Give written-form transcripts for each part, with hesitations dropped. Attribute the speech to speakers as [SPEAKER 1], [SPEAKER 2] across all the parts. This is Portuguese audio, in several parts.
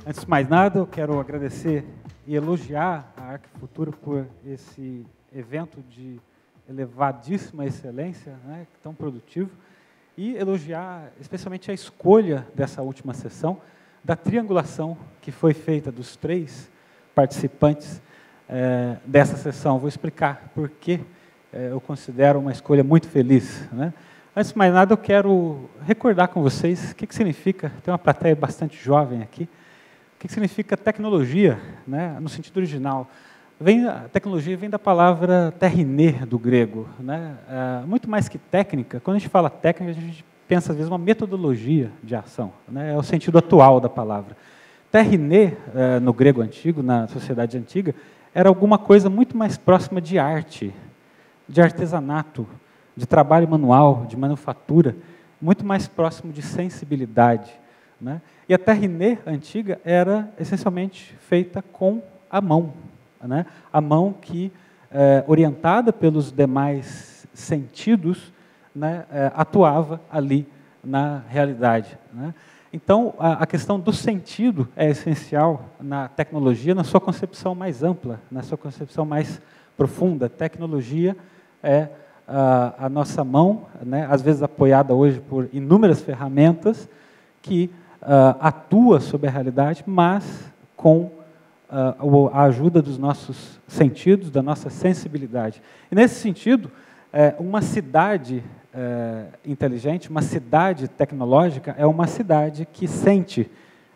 [SPEAKER 1] Antes de mais nada, eu quero agradecer e elogiar a Arquifuturo por esse evento de elevadíssima excelência, né, tão produtivo, e elogiar especialmente a escolha dessa última sessão, da triangulação que foi feita dos 3 participantes dessa sessão. Vou explicar por que eu considero uma escolha muito feliz, né? Antes de mais nada, eu quero recordar com vocês o que significa, tem uma plateia bastante jovem aqui, o que significa tecnologia, né, no sentido original. A tecnologia vem da palavra terriner, do grego, né? Muito mais que técnica. Quando a gente fala técnica, a gente pensa, às vezes, uma metodologia de ação, né? É o sentido atual da palavra. Terriner, no grego antigo, na sociedade antiga, era alguma coisa muito mais próxima de arte, de artesanato, de trabalho manual, de manufatura, muito mais próximo de sensibilidade, né? E a terriner antiga era essencialmente feita com a mão, né? A mão que, orientada pelos demais sentidos, né, atuava ali na realidade, né? Então, a questão do sentido é essencial na tecnologia, na sua concepção mais ampla, na sua concepção mais profunda. Tecnologia é a nossa mão, né, às vezes apoiada hoje por inúmeras ferramentas que atua sobre a realidade, mas com a ajuda dos nossos sentidos, da nossa sensibilidade. E, nesse sentido, uma cidade inteligente, uma cidade tecnológica, é uma cidade que sente,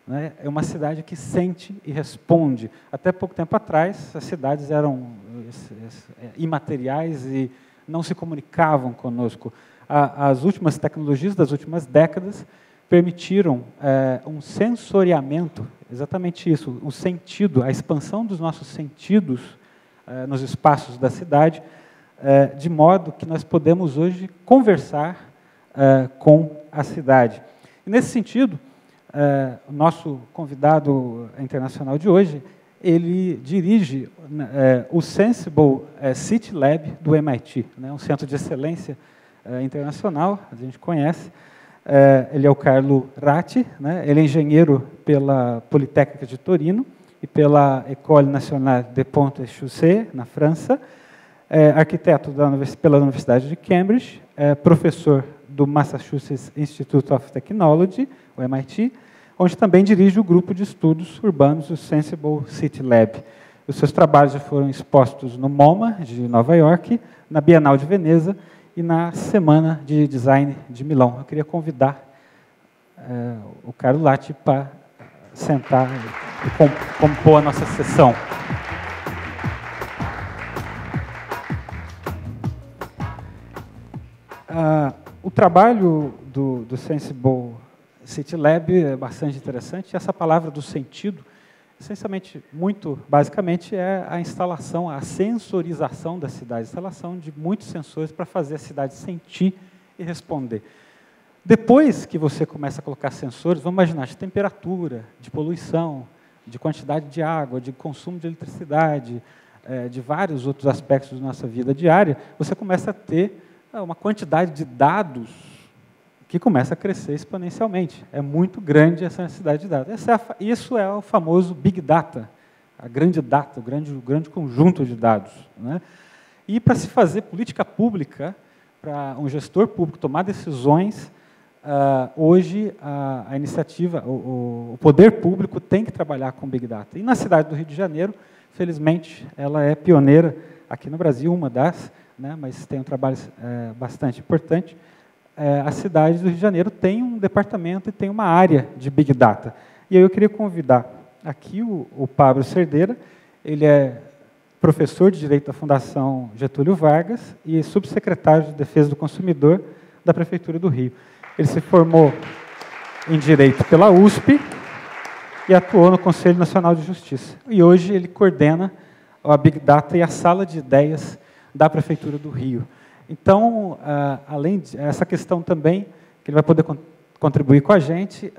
[SPEAKER 1] né? É uma cidade que sente e responde. Até pouco tempo atrás, as cidades eram imateriais e não se comunicavam conosco. As últimas tecnologias das últimas décadas permitiram um sensoriamento, exatamente isso, o sentido, a expansão dos nossos sentidos nos espaços da cidade, de modo que nós podemos hoje conversar com a cidade. E, nesse sentido, o nosso convidado internacional de hoje, ele dirige o Sensible City Lab do MIT, né, um centro de excelência internacional, a gente conhece. Ele é o Carlo Ratti, né, ele é engenheiro pela Politécnica de Torino e pela École Nationale des Ponts et Chaussées, na França, arquiteto pela Universidade de Cambridge, professor do Massachusetts Institute of Technology, o MIT, onde também dirige o grupo de estudos urbanos, o Sensible City Lab. Os seus trabalhos já foram expostos no MoMA, de Nova York, na Bienal de Veneza e na Semana de Design de Milão. Eu queria convidar o Carlo Ratti para sentar e compor a nossa sessão. O trabalho do Sensible City Lab é bastante interessante. Essa palavra do sentido, essencialmente, muito basicamente, é a instalação, a sensorização da cidade, a instalação de muitos sensores para fazer a cidade sentir e responder. Depois que você começa a colocar sensores, vamos imaginar, de temperatura, de poluição, de quantidade de água, de consumo de eletricidade, de vários outros aspectos da nossa vida diária, você começa a ter uma quantidade de dados que começa a crescer exponencialmente. É muito grande essa necessidade de dados. Isso é o famoso Big Data, a grande data, o grande conjunto de dados, né? E para se fazer política pública, para um gestor público tomar decisões, hoje a iniciativa, o poder público tem que trabalhar com Big Data. E na cidade do Rio de Janeiro, felizmente, ela é pioneira aqui no Brasil, uma das, né, mas tem um trabalho bastante importante. A cidade do Rio de Janeiro tem um departamento e tem uma área de Big Data. E aí eu queria convidar aqui o Pablo Cerdeira. Ele é professor de Direito da Fundação Getúlio Vargas e subsecretário de Defesa do Consumidor da Prefeitura do Rio. Ele se formou em Direito pela USP e atuou no Conselho Nacional de Justiça. E hoje ele coordena a Big Data e a Sala de Ideias da Prefeitura do Rio. Então, além dessa questão também, que ele vai poder contribuir com a gente,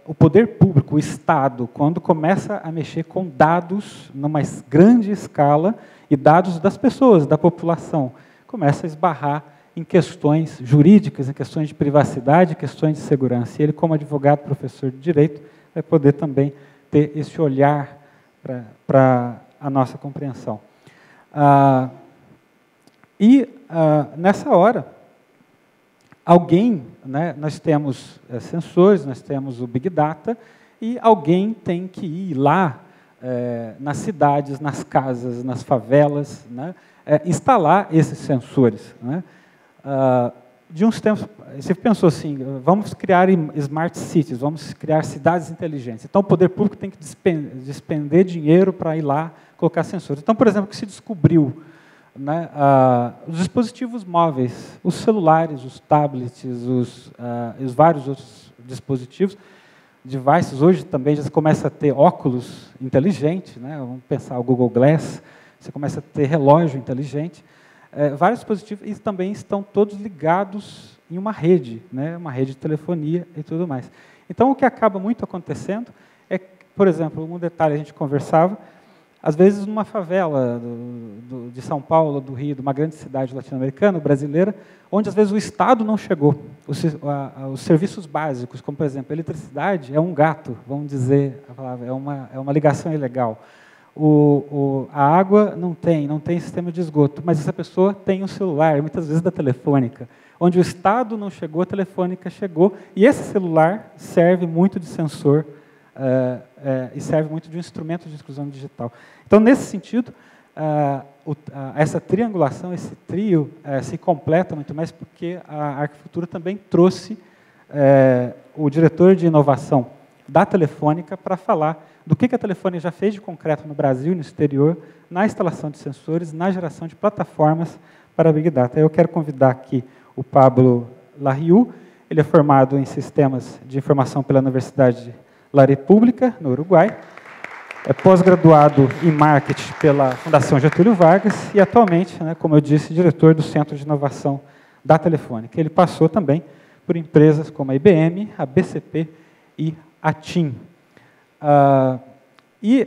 [SPEAKER 1] o poder público, o Estado, quando começa a mexer com dados numa grande escala, e dados das pessoas, da população, começa a esbarrar em questões jurídicas, em questões de privacidade, questões de segurança. E ele, como advogado, professor de Direito, vai poder também ter esse olhar para a nossa compreensão. Nessa hora, alguém, né, nós temos sensores, nós temos o Big Data, e alguém tem que ir lá nas cidades, nas casas, nas favelas, né, instalar esses sensores. Né. De uns tempos, você pensou assim, vamos criar smart cities, vamos criar cidades inteligentes. Então, o poder público tem que despender dinheiro para ir lá colocar sensores. Então, por exemplo, o que se descobriu, né, os dispositivos móveis, os celulares, os tablets, os vários outros dispositivos, devices, hoje também já começa a ter óculos inteligentes, né, vamos pensar o Google Glass, você começa a ter relógio inteligente, vários dispositivos, e também estão todos ligados em uma rede, né, uma rede de telefonia e tudo mais. Então, o que acaba muito acontecendo é, por exemplo, um detalhe, a gente conversava, às vezes numa favela de São Paulo, do Rio, de uma grande cidade latino-americana, brasileira, onde às vezes o Estado não chegou. Os serviços básicos, como por exemplo, a eletricidade é um gato, vamos dizer a palavra, é uma ligação ilegal. A água não tem sistema de esgoto, mas essa pessoa tem um celular, muitas vezes da Telefônica. Onde o Estado não chegou, a Telefônica chegou, e esse celular serve muito de sensor e serve muito de um instrumento de inclusão digital. Então, nesse sentido, essa triangulação, esse trio, se completa muito mais porque a Arquifuturo também trouxe o diretor de inovação da Telefônica para falar do que a Telefônica já fez de concreto no Brasil e no exterior, na instalação de sensores, na geração de plataformas para a Big Data. Eu quero convidar aqui o Pablo Larriu, ele é formado em Sistemas de Informação pela Universidade La República, no Uruguai, é pós-graduado em Marketing pela Fundação Getúlio Vargas e atualmente, né, como eu disse, diretor do Centro de Inovação da Telefônica. Ele passou também por empresas como a IBM, a BCP e a TIM. E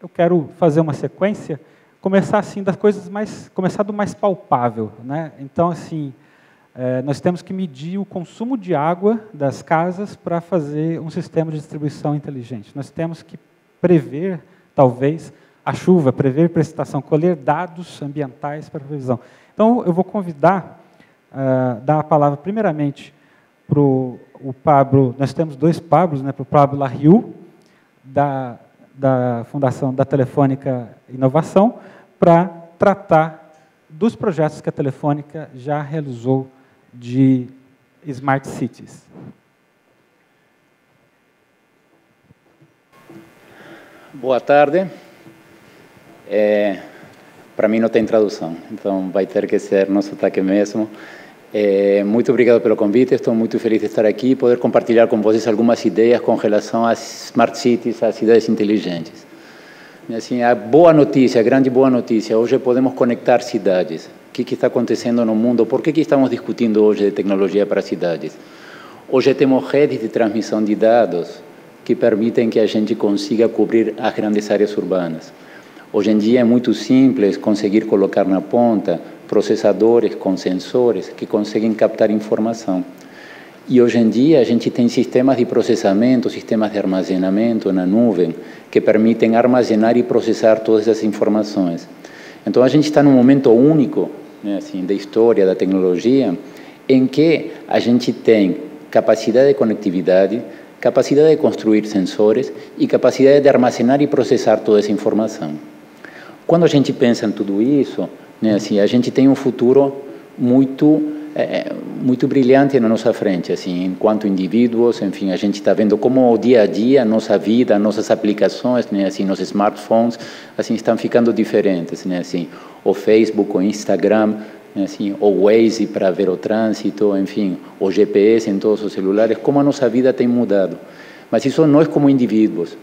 [SPEAKER 1] eu quero fazer uma sequência, começar assim das coisas começar do mais palpável, né? Então, assim, nós temos que medir o consumo de água das casas para fazer um sistema de distribuição inteligente. Nós temos que prever, talvez, a chuva, prever precipitação, colher dados ambientais para previsão. Então, eu vou convidar, dar a palavra primeiramente para o Pablo, nós temos dois Pablos, né, para o Pablo Larriu, da Fundação da Telefônica Inovação, para tratar dos projetos que a Telefônica já realizou de Smart Cities.
[SPEAKER 2] Boa tarde. Para mim não tem tradução, então vai ter que ser no sotaque mesmo. Muito obrigado pelo convite, estou muito feliz de estar aqui e poder compartilhar com vocês algumas ideias com relação às Smart Cities, às cidades inteligentes. Assim, a boa notícia, a grande boa notícia, hoje podemos conectar cidades. O que está acontecendo no mundo? Por que estamos discutindo hoje de tecnologia para cidades? Hoje temos redes de transmissão de dados que permitem que a gente consiga cobrir as grandes áreas urbanas. Hoje em dia é muito simples conseguir colocar na ponta processadores com sensores que conseguem captar informação. E hoje em dia a gente tem sistemas de processamento, sistemas de armazenamento na nuvem que permitem armazenar e processar todas essas informações. Então a gente está num momento único, né, assim, da história da tecnologia, em que a gente tem capacidade de conectividade, capacidade de construir sensores e capacidade de armazenar e processar toda essa informação. Quando a gente pensa em tudo isso, né, assim, a gente tem um futuro muito brilhante na nossa frente, assim, enquanto indivíduos, enfim, a gente está vendo como o dia a dia, nossa vida, nossas aplicações, né, assim, nossos smartphones, assim, estão ficando diferentes, né, assim, o Facebook, o Instagram, né, assim, o Waze para ver o trânsito, enfim, o GPS em todos os celulares, como a nossa vida tem mudado. Mas isso nós como indivíduos.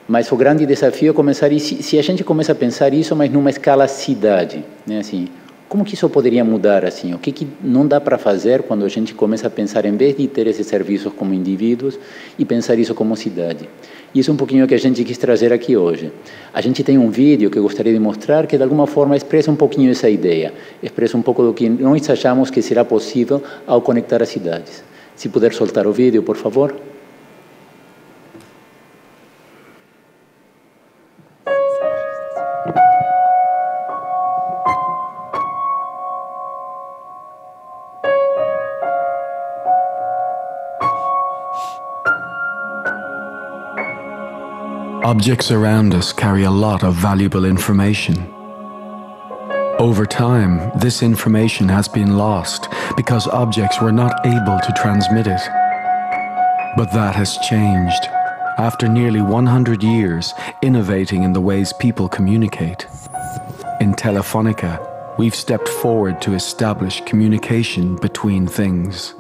[SPEAKER 2] Mas o grande desafio é começar, se a gente começa a pensar isso, mas numa escala cidade, né, assim, como que isso poderia mudar, assim? O que não dá para fazer quando a gente começa a pensar, em vez de ter esses serviços como indivíduos, e pensar isso como cidade? E isso é um pouquinho que a gente quis trazer aqui hoje. A gente tem um vídeo que eu gostaria de mostrar que, de alguma forma, expressa um pouquinho essa ideia, expressa um pouco do que nós achamos que será possível ao conectar as cidades. Se puder soltar o vídeo, por favor.
[SPEAKER 3] Objects around us carry a lot of valuable information. Over time, this information has been lost because objects were not able to transmit it. But that has changed. After nearly 100 years innovating in the ways people communicate. In Telefonica, we've stepped forward to establish communication between things.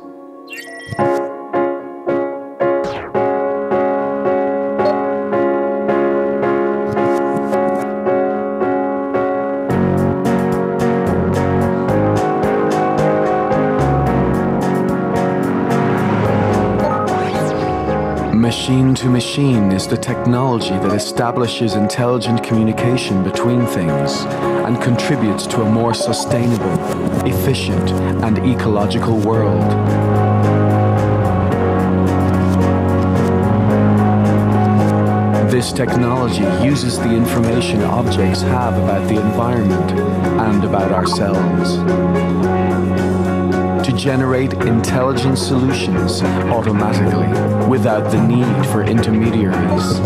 [SPEAKER 3] Machine-to-machine is the technology that establishes intelligent communication between things and contributes to a more sustainable, efficient, and ecological world. This technology uses the information objects have about the environment and about ourselves to generate intelligent solutions automatically, without the need for intermediaries.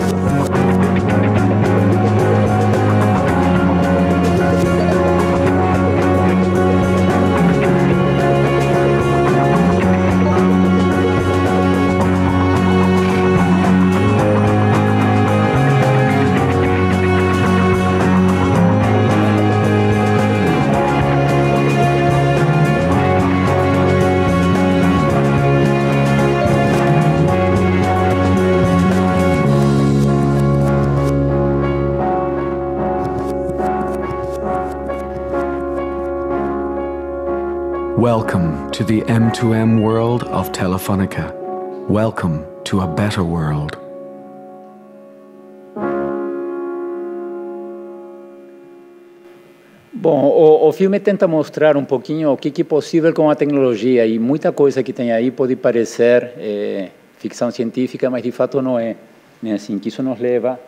[SPEAKER 3] Welcome to the M2M world of Telefonica. Welcome to a better world.
[SPEAKER 2] Bom, o filme tenta mostrar um pouquinho o que é possível com a tecnologia, e muita coisa que tem aí pode parecer ficção científica, mas de fato não é. Né? Assim, que isso nos leva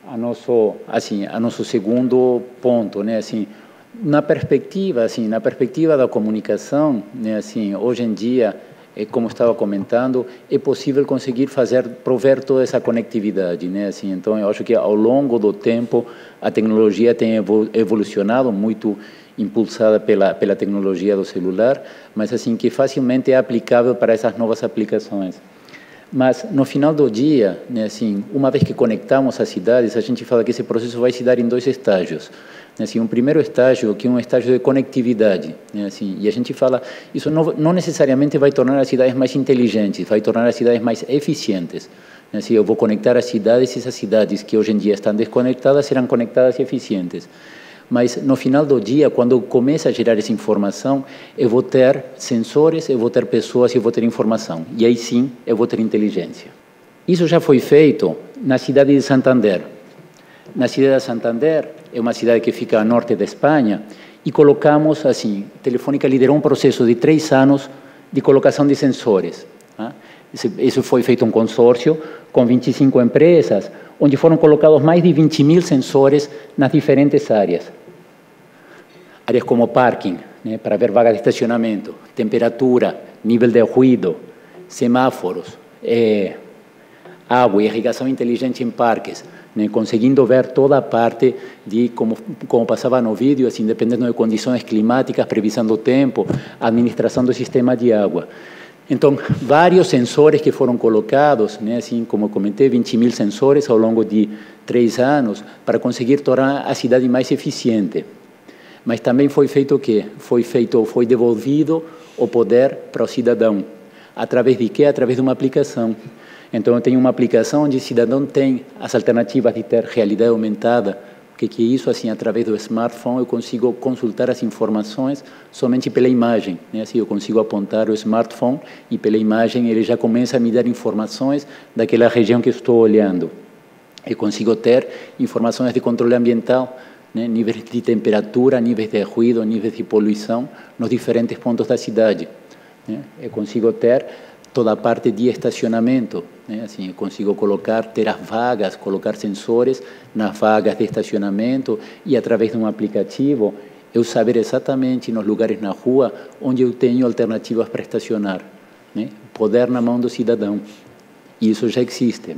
[SPEAKER 2] a nosso segundo ponto, né? Assim, na perspectiva da comunicação, né? Assim, hoje em dia, como estava comentando, é possível conseguir prover toda essa conectividade, né? Assim, então, eu acho que ao longo do tempo a tecnologia tem evolucionado, muito impulsada pela tecnologia do celular, mas assim que facilmente é aplicável para essas novas aplicações. Mas no final do dia, né, assim, uma vez que conectamos as cidades, a gente fala que esse processo vai se dar em dois estágios. Assim, um primeiro estágio, que é um estágio de conectividade, né, assim, e a gente fala, isso não necessariamente vai tornar as cidades mais inteligentes, vai tornar as cidades mais eficientes. Né, assim, eu vou conectar as cidades, e essas cidades que hoje em dia estão desconectadas serão conectadas e eficientes. Mas no final do dia, quando começa a gerar essa informação, eu vou ter sensores, eu vou ter pessoas, eu vou ter informação. E aí sim, eu vou ter inteligência. Isso já foi feito na cidade de Santander. Na cidade de Santander, é uma cidade que fica a norte da Espanha, e colocamos, assim, Telefónica liderou um processo de 3 anos de colocação de sensores. Tá? Isso foi feito um consórcio com 25 empresas, onde foram colocados mais de 20.000 sensores nas diferentes áreas. Áreas como parking, né, para ver vagas de estacionamento, temperatura, nível de ruído, semáforos, água e irrigação inteligente em parques, né, conseguindo ver toda a parte de como passava no vídeo, assim, dependendo de condições climáticas, previsão do tempo, administração do sistema de água. Então, vários sensores que foram colocados, né, assim, como eu comentei, 20.000 sensores ao longo de 3 anos, para conseguir tornar a cidade mais eficiente. Mas também foi feito o quê? Foi devolvido o poder para o cidadão. Através de quê? Através de uma aplicação. Então, eu tenho uma aplicação onde o cidadão tem as alternativas de ter realidade aumentada. O que é isso? Assim, através do smartphone, eu consigo consultar as informações somente pela imagem. Né? Assim, eu consigo apontar o smartphone e, pela imagem, ele já começa a me dar informações daquela região que eu estou olhando. Eu consigo ter informações de controle ambiental, né? Níveis de temperatura, níveis de ruído, níveis de poluição nos diferentes pontos da cidade. Né? Eu consigo ter toda a parte de estacionamento, né? Assim, eu consigo ter as vagas, colocar sensores nas vagas de estacionamento e, através de um aplicativo, eu saber exatamente nos lugares na rua onde eu tenho alternativas para estacionar. Né? Poder na mão do cidadão. E isso já existe.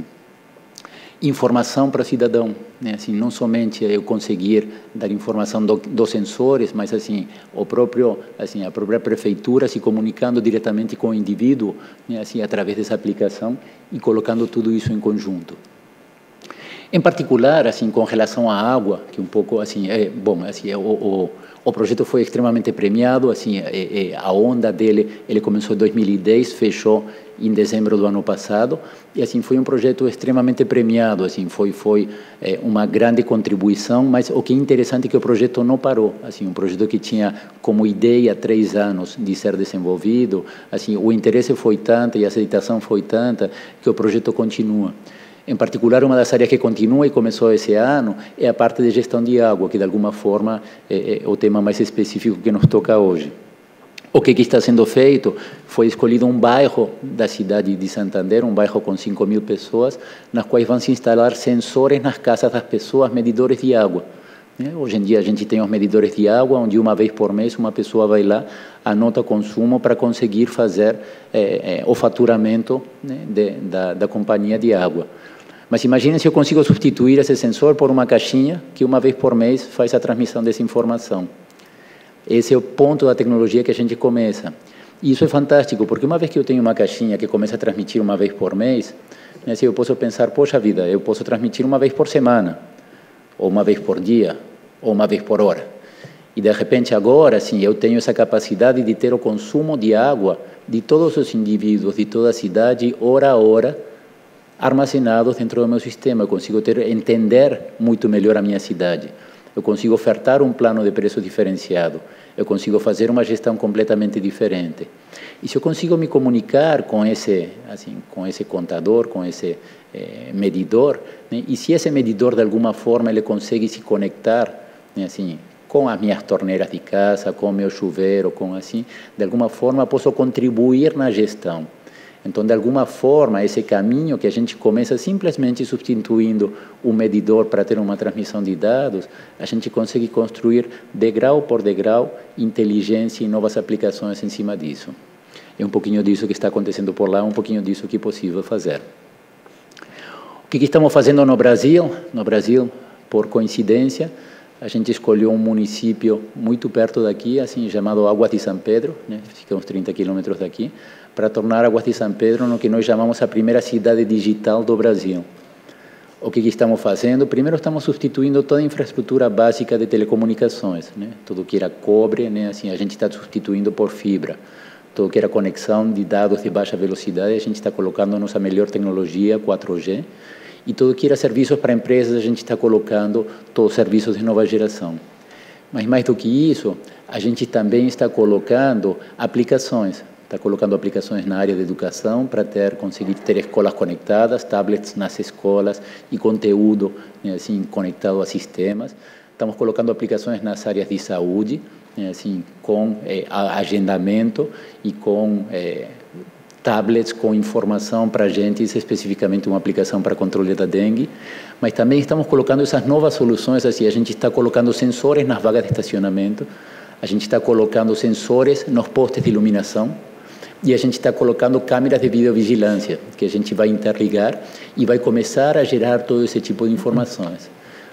[SPEAKER 2] informação para o cidadão, né? Assim, não somente eu conseguir dar informação dos sensores, mas assim a própria prefeitura se comunicando diretamente com o indivíduo, né? Assim, através dessa aplicação e colocando tudo isso em conjunto. Em particular, assim, com relação à água, que um pouco assim, o projeto foi extremamente premiado, assim, a onda dele, ele começou em 2010, fechou em dezembro do ano passado, e assim foi um projeto extremamente premiado, assim, foi uma grande contribuição, mas o que é interessante é que o projeto não parou, assim, um projeto que tinha como ideia 3 anos de ser desenvolvido, assim, o interesse foi tanto e a aceitação foi tanta que o projeto continua. Em particular, uma das áreas que continua e começou esse ano é a parte de gestão de água, que de alguma forma é o tema mais específico que nos toca hoje. O que está sendo feito? Foi escolhido um bairro da cidade de Santander, um bairro com 5.000 pessoas, nas quais vão se instalar sensores nas casas das pessoas, medidores de água. Hoje em dia a gente tem os medidores de água, onde uma vez por mês uma pessoa vai lá, anota o consumo para conseguir fazer o faturamento, né, da companhia de água. Mas imaginem se eu consigo substituir esse sensor por uma caixinha que uma vez por mês faz a transmissão dessa informação. Esse é o ponto da tecnologia que a gente começa. E isso é fantástico, porque uma vez que eu tenho uma caixinha que começa a transmitir uma vez por mês, né, assim, eu posso pensar, poxa vida, eu posso transmitir uma vez por semana, ou uma vez por dia, ou uma vez por hora. E de repente agora, sim, eu tenho essa capacidade de ter o consumo de água de todos os indivíduos, de toda a cidade, hora a hora, armazenados dentro do meu sistema. Eu consigo entender muito melhor a minha cidade. Eu consigo ofertar um plano de preço diferenciado. Eu consigo fazer uma gestão completamente diferente. E se eu consigo me comunicar com esse contador, com esse medidor, né? E se esse medidor, de alguma forma, ele consegue se conectar, né, assim, com as minhas torneiras de casa, com o meu chuveiro, de alguma forma, posso contribuir na gestão. Então, de alguma forma, esse caminho que a gente começa simplesmente substituindo o medidor para ter uma transmissão de dados, a gente consegue construir, degrau por degrau, inteligência e novas aplicações em cima disso. É um pouquinho disso que está acontecendo por lá, um pouquinho disso que é possível fazer. O que estamos fazendo no Brasil? No Brasil, por coincidência, a gente escolheu um município muito perto daqui, assim, chamado Águas de São Pedro, né? Fica uns 30 quilômetros daqui, para tornar Águas de São Pedro no que nós chamamos a primeira cidade digital do Brasil. O que estamos fazendo? Primeiro, estamos substituindo toda a infraestrutura básica de telecomunicações, né? Tudo que era cobre, né? Assim, a gente está substituindo por fibra. Tudo que era conexão de dados de baixa velocidade, a gente está colocando a nossa melhor tecnologia, 4G. E tudo que era serviços para empresas, a gente está colocando todos os serviços de nova geração. Mas mais do que isso, a gente também está colocando aplicações. Está colocando aplicações na área de educação para conseguir ter escolas conectadas, tablets nas escolas e conteúdo, né, assim, conectado a sistemas. Estamos colocando aplicações nas áreas de saúde, né, assim, com agendamento e com tablets com informação para agentes, especificamente uma aplicação para controle da dengue. Mas também estamos colocando essas novas soluções, assim, a gente está colocando sensores nas vagas de estacionamento, a gente está colocando sensores nos postes de iluminação, e a gente está colocando câmeras de videovigilância, que a gente vai interligar e vai começar a gerar todo esse tipo de informações.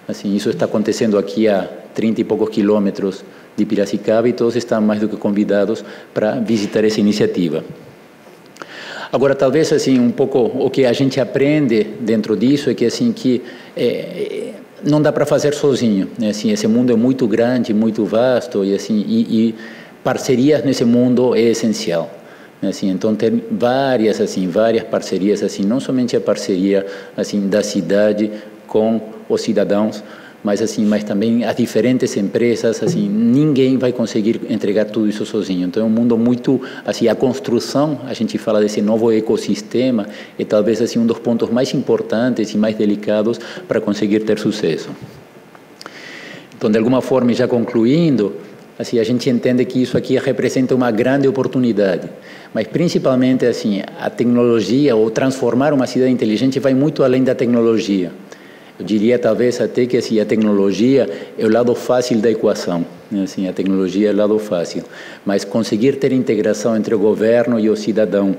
[SPEAKER 2] Assim, isso está acontecendo aqui a 30 e poucos quilômetros de Piracicaba e todos estão mais do que convidados para visitar essa iniciativa. Agora, talvez, assim, um pouco o que a gente aprende dentro disso é que, assim, não dá para fazer sozinho, né? Assim, esse mundo é muito grande, muito vasto e, assim, e parcerias nesse mundo é essencial. Assim, então tem várias parcerias, assim, não somente a parceria, assim, da cidade com os cidadãos, mas também as diferentes empresas, assim, ninguém vai conseguir entregar tudo isso sozinho. Então é um mundo muito, assim, a construção, a gente fala desse novo ecossistema, é talvez, assim, um dos pontos mais importantes e mais delicados para conseguir ter sucesso. Então, de alguma forma, já concluindo, assim, a gente entende que isso aqui representa uma grande oportunidade, mas principalmente, assim, a tecnologia ou transformar uma cidade inteligente vai muito além da tecnologia. Eu diria talvez até que, assim, a tecnologia é o lado fácil da equação, né? Assim, a tecnologia é o lado fácil, mas conseguir ter integração entre o governo e o cidadão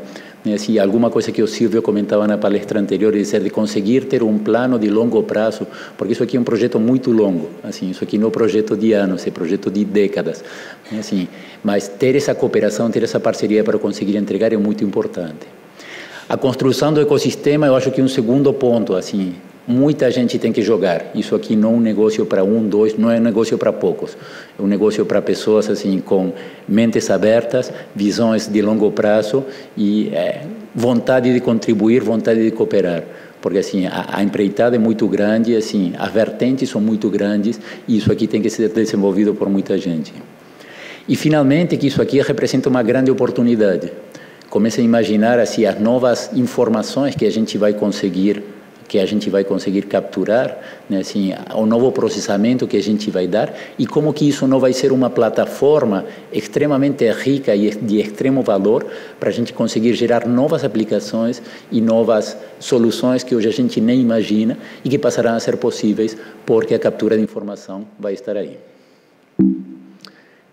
[SPEAKER 2] Assim, alguma coisa que o Silvio comentava na palestra anterior, de conseguir ter um plano de longo prazo, porque isso aqui é um projeto muito longo, assim, isso aqui não é um projeto de anos, é um projeto de décadas, assim, mas ter essa cooperação, ter essa parceria para conseguir entregar é muito importante. A construção do ecossistema, eu acho que é um segundo ponto, assim, muita gente tem que jogar. Isso aqui não é um negócio para um, dois, não é um negócio para poucos. É um negócio para pessoas assim com mentes abertas, visões de longo prazo e vontade de contribuir, vontade de cooperar. Porque assim a empreitada é muito grande, assim as vertentes são muito grandes e isso aqui tem que ser desenvolvido por muita gente. E finalmente que isso aqui representa uma grande oportunidade. Comece a imaginar assim as novas informações que a gente vai conseguir capturar, né, assim, o novo processamento que a gente vai dar e como que isso não vai ser uma plataforma extremamente rica e de extremo valor para a gente conseguir gerar novas aplicações e novas soluções que hoje a gente nem imagina e que passarão a ser possíveis porque a captura de informação vai estar aí.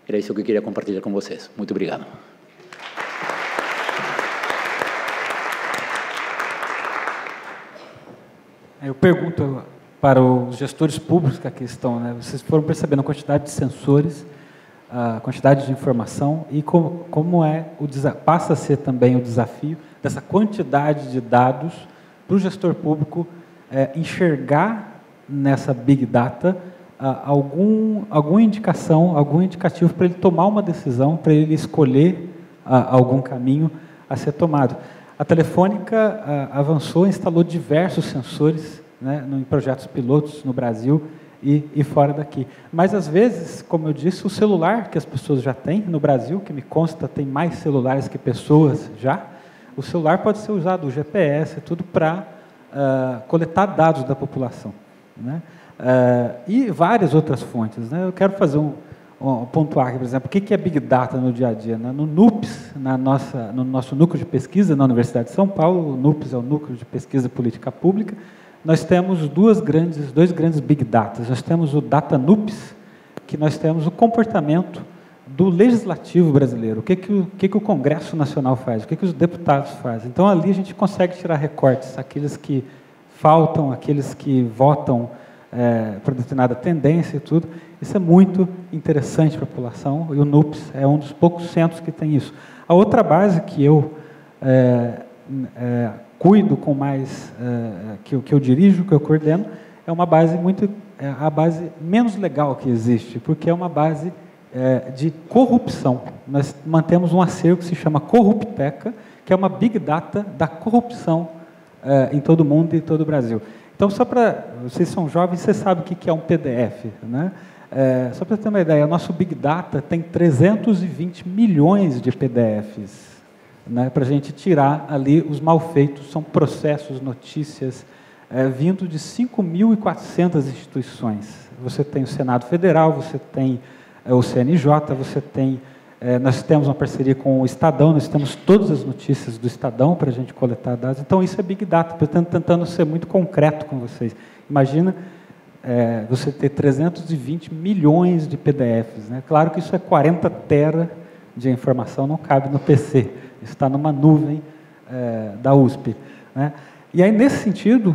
[SPEAKER 2] Era isso que eu queria compartilhar com vocês. Muito obrigado.
[SPEAKER 1] Eu pergunto para os gestores públicos que aqui estão, né? Vocês foram percebendo a quantidade de sensores, a quantidade de informação e como passa a ser também o desafio dessa quantidade de dados para o gestor público enxergar nessa Big Data alguma indicação, algum indicativo para ele tomar uma decisão, para ele escolher algum caminho a ser tomado. A Telefônica avançou, instalou diversos sensores, né, em projetos pilotos no Brasil e fora daqui. Mas, às vezes, como eu disse, o celular que as pessoas já têm no Brasil, que me consta tem mais celulares que pessoas já, o celular pode ser usado, o GPS, tudo para coletar dados da população, né? E várias outras fontes, né? Eu quero fazer pontuar aqui, por exemplo, o que é Big Data no dia a dia? No NUPES, no nosso núcleo de pesquisa na Universidade de São Paulo, o NUPES é o Núcleo de Pesquisa Política Pública, nós temos dois grandes Big Data. Nós temos o Data NUPES, que nós temos o comportamento do legislativo brasileiro, o que o Congresso Nacional faz, o que os deputados fazem. Então, ali a gente consegue tirar recortes, aqueles que faltam, aqueles que votam para determinada tendência e tudo. Isso é muito interessante para a população, e o NUPES é um dos poucos centros que tem isso. A outra base que eu cuido com mais, que eu dirijo, que eu coordeno, é uma base a base menos legal que existe, porque é uma base de corrupção. Nós mantemos um acervo que se chama Corrupteca, que é uma Big Data da corrupção em todo o mundo e em todo o Brasil. Então, só para... Vocês são jovens, vocês sabem o que é um PDF, né? Só para ter uma ideia, o nosso Big Data tem 320 milhões de PDFs, né, para a gente tirar ali os malfeitos, são processos, notícias, vindo de 5.400 instituições. Você tem o Senado Federal, você tem o CNJ, você tem... nós temos uma parceria com o Estadão, nós temos todas as notícias do Estadão para a gente coletar dados. Então, isso é Big Data, portanto, tentando ser muito concreto com vocês. Imagina você ter 320 milhões de PDFs, né? Claro que isso é 40 tera de informação, não cabe no PC, está numa nuvem da USP, né? E aí, nesse sentido,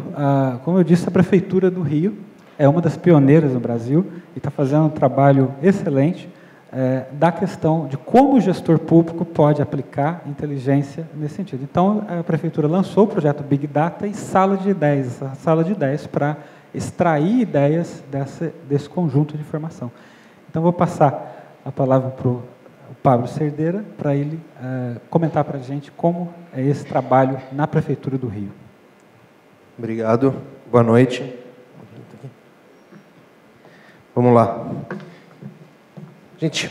[SPEAKER 1] como eu disse, a Prefeitura do Rio é uma das pioneiras no Brasil e está fazendo um trabalho excelente da questão de como o gestor público pode aplicar inteligência nesse sentido. Então, a Prefeitura lançou o projeto Big Data e Sala de Ideias para extrair ideias desse conjunto de informação. Então, vou passar a palavra para o Pablo Cerdeira, para ele comentar para a gente como é esse trabalho na Prefeitura do Rio.
[SPEAKER 4] Obrigado. Boa noite. Vamos lá. Gente,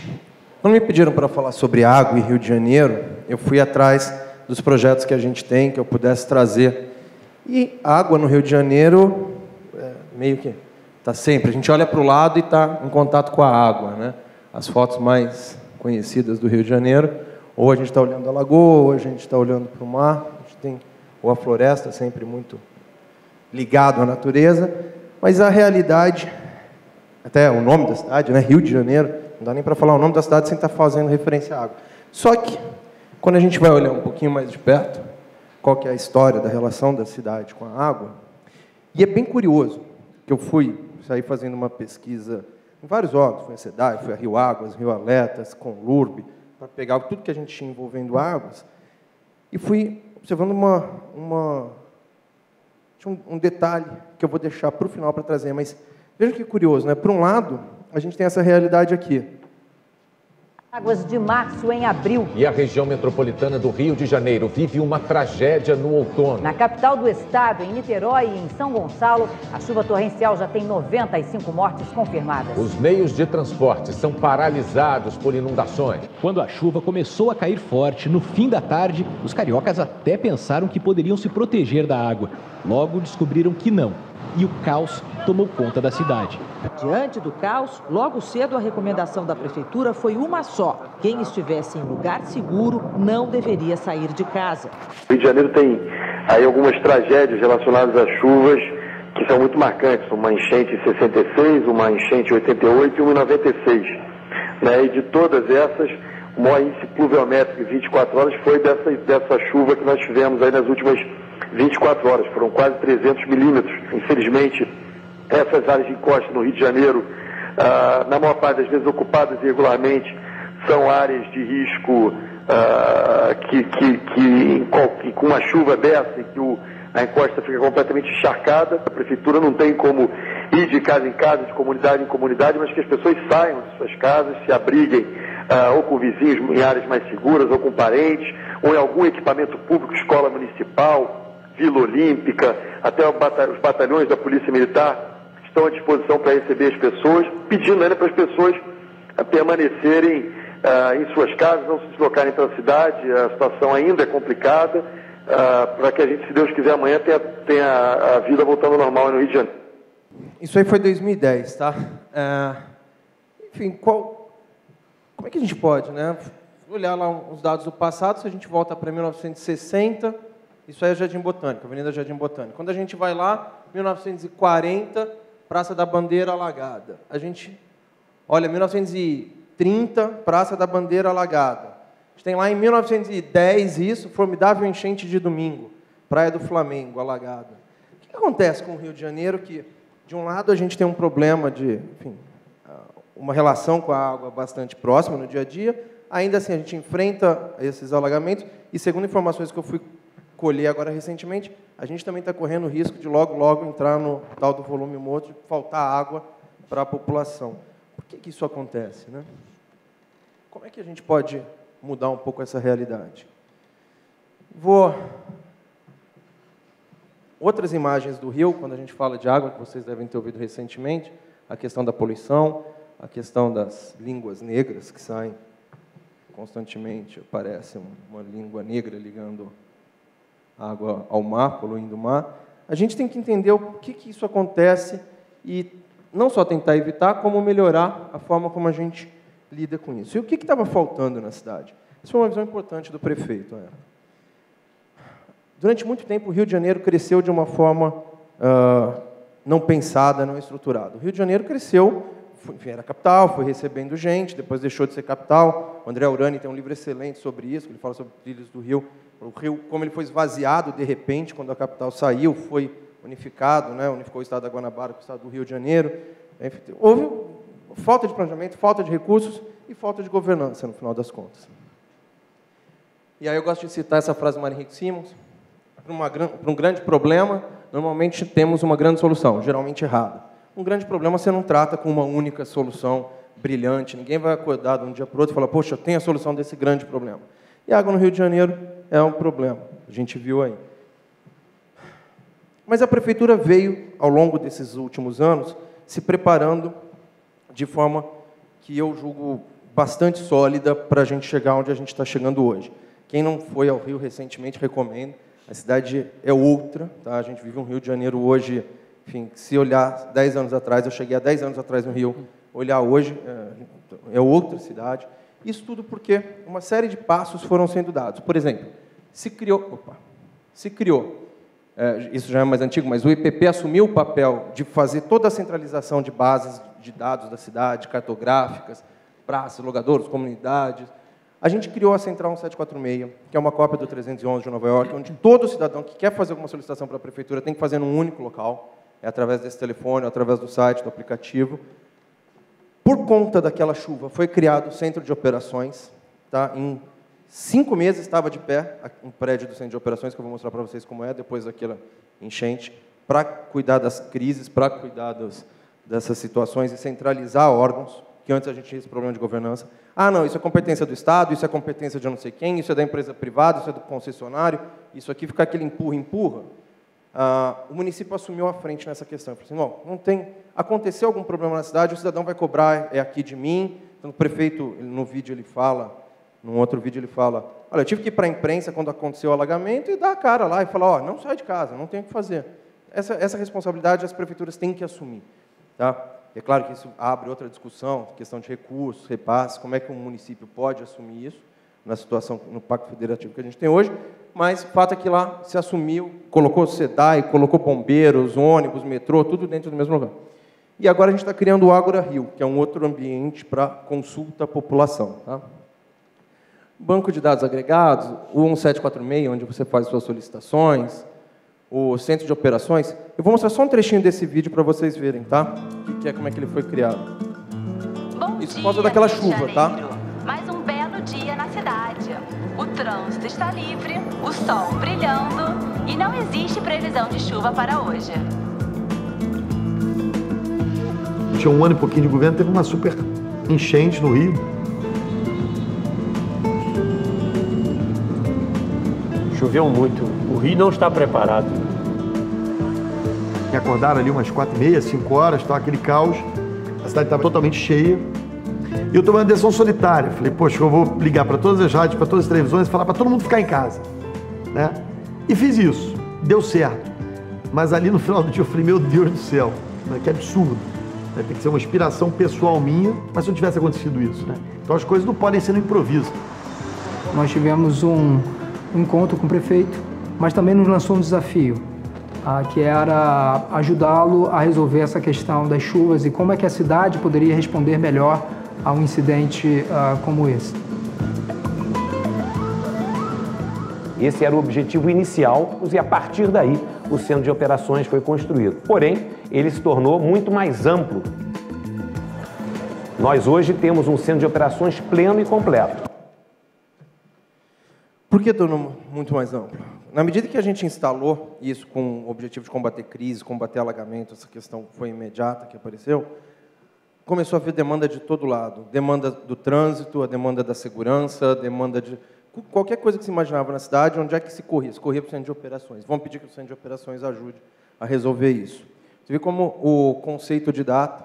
[SPEAKER 4] quando me pediram para falar sobre água e Rio de Janeiro, eu fui atrás dos projetos que a gente tem, que eu pudesse trazer. E água no Rio de Janeiro, meio que está sempre. A gente olha para o lado e está em contato com a água, né? As fotos mais conhecidas do Rio de Janeiro, ou a gente está olhando a lagoa, ou a gente está olhando para o mar, a gente tem, ou a floresta, sempre muito ligado à natureza, mas a realidade, até o nome da cidade, né? Rio de Janeiro, não dá nem para falar o nome da cidade sem estar fazendo referência à água. Só que, quando a gente vai olhar um pouquinho mais de perto, qual que é a história da relação da cidade com a água. E é bem curioso, que eu saí fazendo uma pesquisa em vários órgãos, fui a SEDAI, fui a Rio Águas, Rio Aletas, Conlurb, para pegar tudo que a gente tinha envolvendo águas, e fui observando um detalhe que eu vou deixar para o final para trazer, mas veja que curioso, né? Por um lado, a gente tem essa realidade aqui.
[SPEAKER 5] Águas de março em abril.
[SPEAKER 6] E a região metropolitana do Rio de Janeiro vive uma tragédia no outono.
[SPEAKER 5] Na capital do estado, em Niterói e em São Gonçalo, a chuva torrencial já tem 95 mortes confirmadas.
[SPEAKER 6] Os meios de transporte são paralisados por inundações.
[SPEAKER 7] Quando a chuva começou a cair forte, no fim da tarde, os cariocas até pensaram que poderiam se proteger da água. Logo descobriram que não. E o caos tomou conta da cidade.
[SPEAKER 8] Diante do caos, logo cedo a recomendação da prefeitura foi uma só. Quem estivesse em lugar seguro não deveria sair de casa.
[SPEAKER 9] O Rio de Janeiro tem aí algumas tragédias relacionadas às chuvas que são muito marcantes. Uma enchente em 66, uma enchente em 88 e uma em 96. E de todas essas, o maior índice pluviométrico em 24 horas foi dessa chuva que nós tivemos aí nas últimas 24 horas, foram quase 300 milímetros. Infelizmente, essas áreas de encosta no Rio de Janeiro, na maior parte das vezes ocupadas irregularmente, são áreas de risco que com uma chuva dessa, em que a encosta fica completamente encharcada. A prefeitura não tem como ir de casa em casa, de comunidade em comunidade, mas que as pessoas saiam de suas casas, se abriguem ou com vizinhos em áreas mais seguras, ou com parentes, ou em algum equipamento público, escola municipal, Vila Olímpica, até os batalhões da Polícia Militar estão à disposição para receber as pessoas, pedindo ainda para as pessoas permanecerem em suas casas, não se deslocarem para a cidade. A situação ainda é complicada, para que a gente, se Deus quiser, amanhã tenha a vida voltando ao normal no Rio de Janeiro.
[SPEAKER 4] Isso aí foi 2010, tá? Enfim, como é que a gente pode, né? Olhar lá os dados do passado, se a gente volta para 1960... Isso aí é Jardim Botânico, Avenida Jardim Botânico. Quando a gente vai lá, 1940, Praça da Bandeira alagada. A gente olha 1930, Praça da Bandeira alagada. A gente tem lá em 1910 isso, formidável enchente de domingo, Praia do Flamengo alagada. O que acontece com o Rio de Janeiro? Que, de um lado, a gente tem um problema de, enfim, uma relação com a água bastante próxima no dia a dia, ainda assim a gente enfrenta esses alagamentos, e segundo informações que eu fui colher agora recentemente, a gente também está correndo o risco de logo entrar no tal do volume morto, de faltar água para a população. Por que isso acontece, né? Como é que a gente pode mudar um pouco essa realidade? Outras imagens do rio, quando a gente fala de água, que vocês devem ter ouvido recentemente, a questão da poluição, a questão das línguas negras que saem constantemente, aparece uma língua negra ligando água ao mar, poluindo o mar. A gente tem que entender o que isso acontece e não só tentar evitar, como melhorar a forma como a gente lida com isso. E o que estava faltando na cidade? Isso foi uma visão importante do prefeito. Durante muito tempo, o Rio de Janeiro cresceu de uma forma não pensada, não estruturada. O Rio de Janeiro cresceu, enfim, era capital, foi recebendo gente, depois deixou de ser capital. O André Urani tem um livro excelente sobre isso, ele fala sobre trilhos do Rio. O Rio, como ele foi esvaziado de repente, quando a capital saiu, foi unificado, né? Unificou o estado da Guanabara com o estado do Rio de Janeiro. Enfim, houve falta de planejamento, falta de recursos e falta de governança, no final das contas. E aí eu gosto de citar essa frase do Mário Henrique Simons: para um grande problema, normalmente temos uma grande solução, geralmente errada. Um grande problema você não trata com uma única solução brilhante, ninguém vai acordar de um dia para o outro e falar, poxa, eu tenho a solução desse grande problema. E a água no Rio de Janeiro é um problema, a gente viu aí. Mas a prefeitura veio, ao longo desses últimos anos, se preparando de forma que eu julgo bastante sólida para a gente chegar onde a gente está chegando hoje. Quem não foi ao Rio recentemente, recomendo. A cidade é outra, tá? A gente vive um Rio de Janeiro hoje, enfim, se olhar 10 anos atrás, eu cheguei há 10 anos atrás no Rio, olhar hoje, é outra cidade. Isso tudo porque uma série de passos foram sendo dados. Por exemplo, se criou, isso já é mais antigo, mas o IPP assumiu o papel de fazer toda a centralização de bases de dados da cidade, cartográficas, praças, logadouros, comunidades. A gente criou a Central 1746, que é uma cópia do 311 de Nova York, onde todo cidadão que quer fazer alguma solicitação para a prefeitura tem que fazer num único local, é através desse telefone, através do site, do aplicativo. Por conta daquela chuva, foi criado o Centro de Operações. Tá? Em 5 meses estava de pé um prédio do Centro de Operações, que eu vou mostrar para vocês como é, depois daquela enchente, para cuidar das crises, para cuidar dessas situações e centralizar órgãos, que antes a gente tinha esse problema de governança. Ah, não, isso é competência do Estado, isso é competência de eu não sei quem, isso é da empresa privada, isso é do concessionário, isso aqui fica aquele empurra-empurra. O município assumiu a frente nessa questão. Falou assim, não tem... Aconteceu algum problema na cidade, o cidadão vai cobrar, é aqui de mim. Então, o prefeito, no vídeo, ele fala, num outro vídeo, ele fala, olha, eu tive que ir para a imprensa quando aconteceu o alagamento e dar a cara lá e falar, não sai de casa, não tem o que fazer. Essa responsabilidade as prefeituras têm que assumir. Tá? É claro que isso abre outra discussão, questão de recursos, repasses, como é que um município pode assumir isso, na situação, no Pacto Federativo que a gente tem hoje, mas o fato é que lá se assumiu, colocou SEDAI, colocou bombeiros, ônibus, metrô, tudo dentro do mesmo lugar. E agora a gente está criando o Ágora Rio, que é um outro ambiente para consulta à população. Tá? Banco de dados agregados, o 1746, onde você faz suas solicitações, o Centro de Operações. Eu vou mostrar só um trechinho desse vídeo para vocês verem, tá? Que é como é que ele foi criado. Isso por causa daquela chuva, tá?
[SPEAKER 10] Mais um belo dia na cidade. O trânsito está livre, o sol brilhando e não existe previsão de chuva para hoje.
[SPEAKER 11] Tinha um ano e pouquinho de governo, teve uma super enchente no Rio.
[SPEAKER 12] Choveu muito, o Rio não está preparado.
[SPEAKER 11] Me acordaram ali umas 4h30, 5 horas, estava aquele caos, a cidade estava totalmente cheia. E eu tomei uma decisão solitária, falei, poxa, eu vou ligar para todas as rádios, para todas as televisões, falar para todo mundo ficar em casa. Né? E fiz isso, deu certo. Mas ali no final do dia eu falei, meu Deus do céu, que absurdo. Tem que ser uma inspiração pessoal minha, mas se não tivesse acontecido isso. Né? Então as coisas não podem ser no improviso.
[SPEAKER 13] Nós tivemos um encontro com o prefeito, mas também nos lançou um desafio, que era ajudá-lo a resolver essa questão das chuvas e como é que a cidade poderia responder melhor a um incidente como esse.
[SPEAKER 12] Esse era o objetivo inicial e a partir daí o Centro de Operações foi construído. Porém, ele se tornou muito mais amplo. Nós hoje temos um Centro de Operações pleno e completo.
[SPEAKER 4] Por que tornou muito mais amplo? Na medida que a gente instalou isso com o objetivo de combater crise, combater alagamento, essa questão foi imediata que apareceu, começou a haver demanda de todo lado. Demanda do trânsito, a demanda da segurança, a demanda de qualquer coisa que se imaginava na cidade, onde é que se corria? Se corria para o Centro de Operações. Vamos pedir que o Centro de Operações ajude a resolver isso. Você vê como o conceito de dados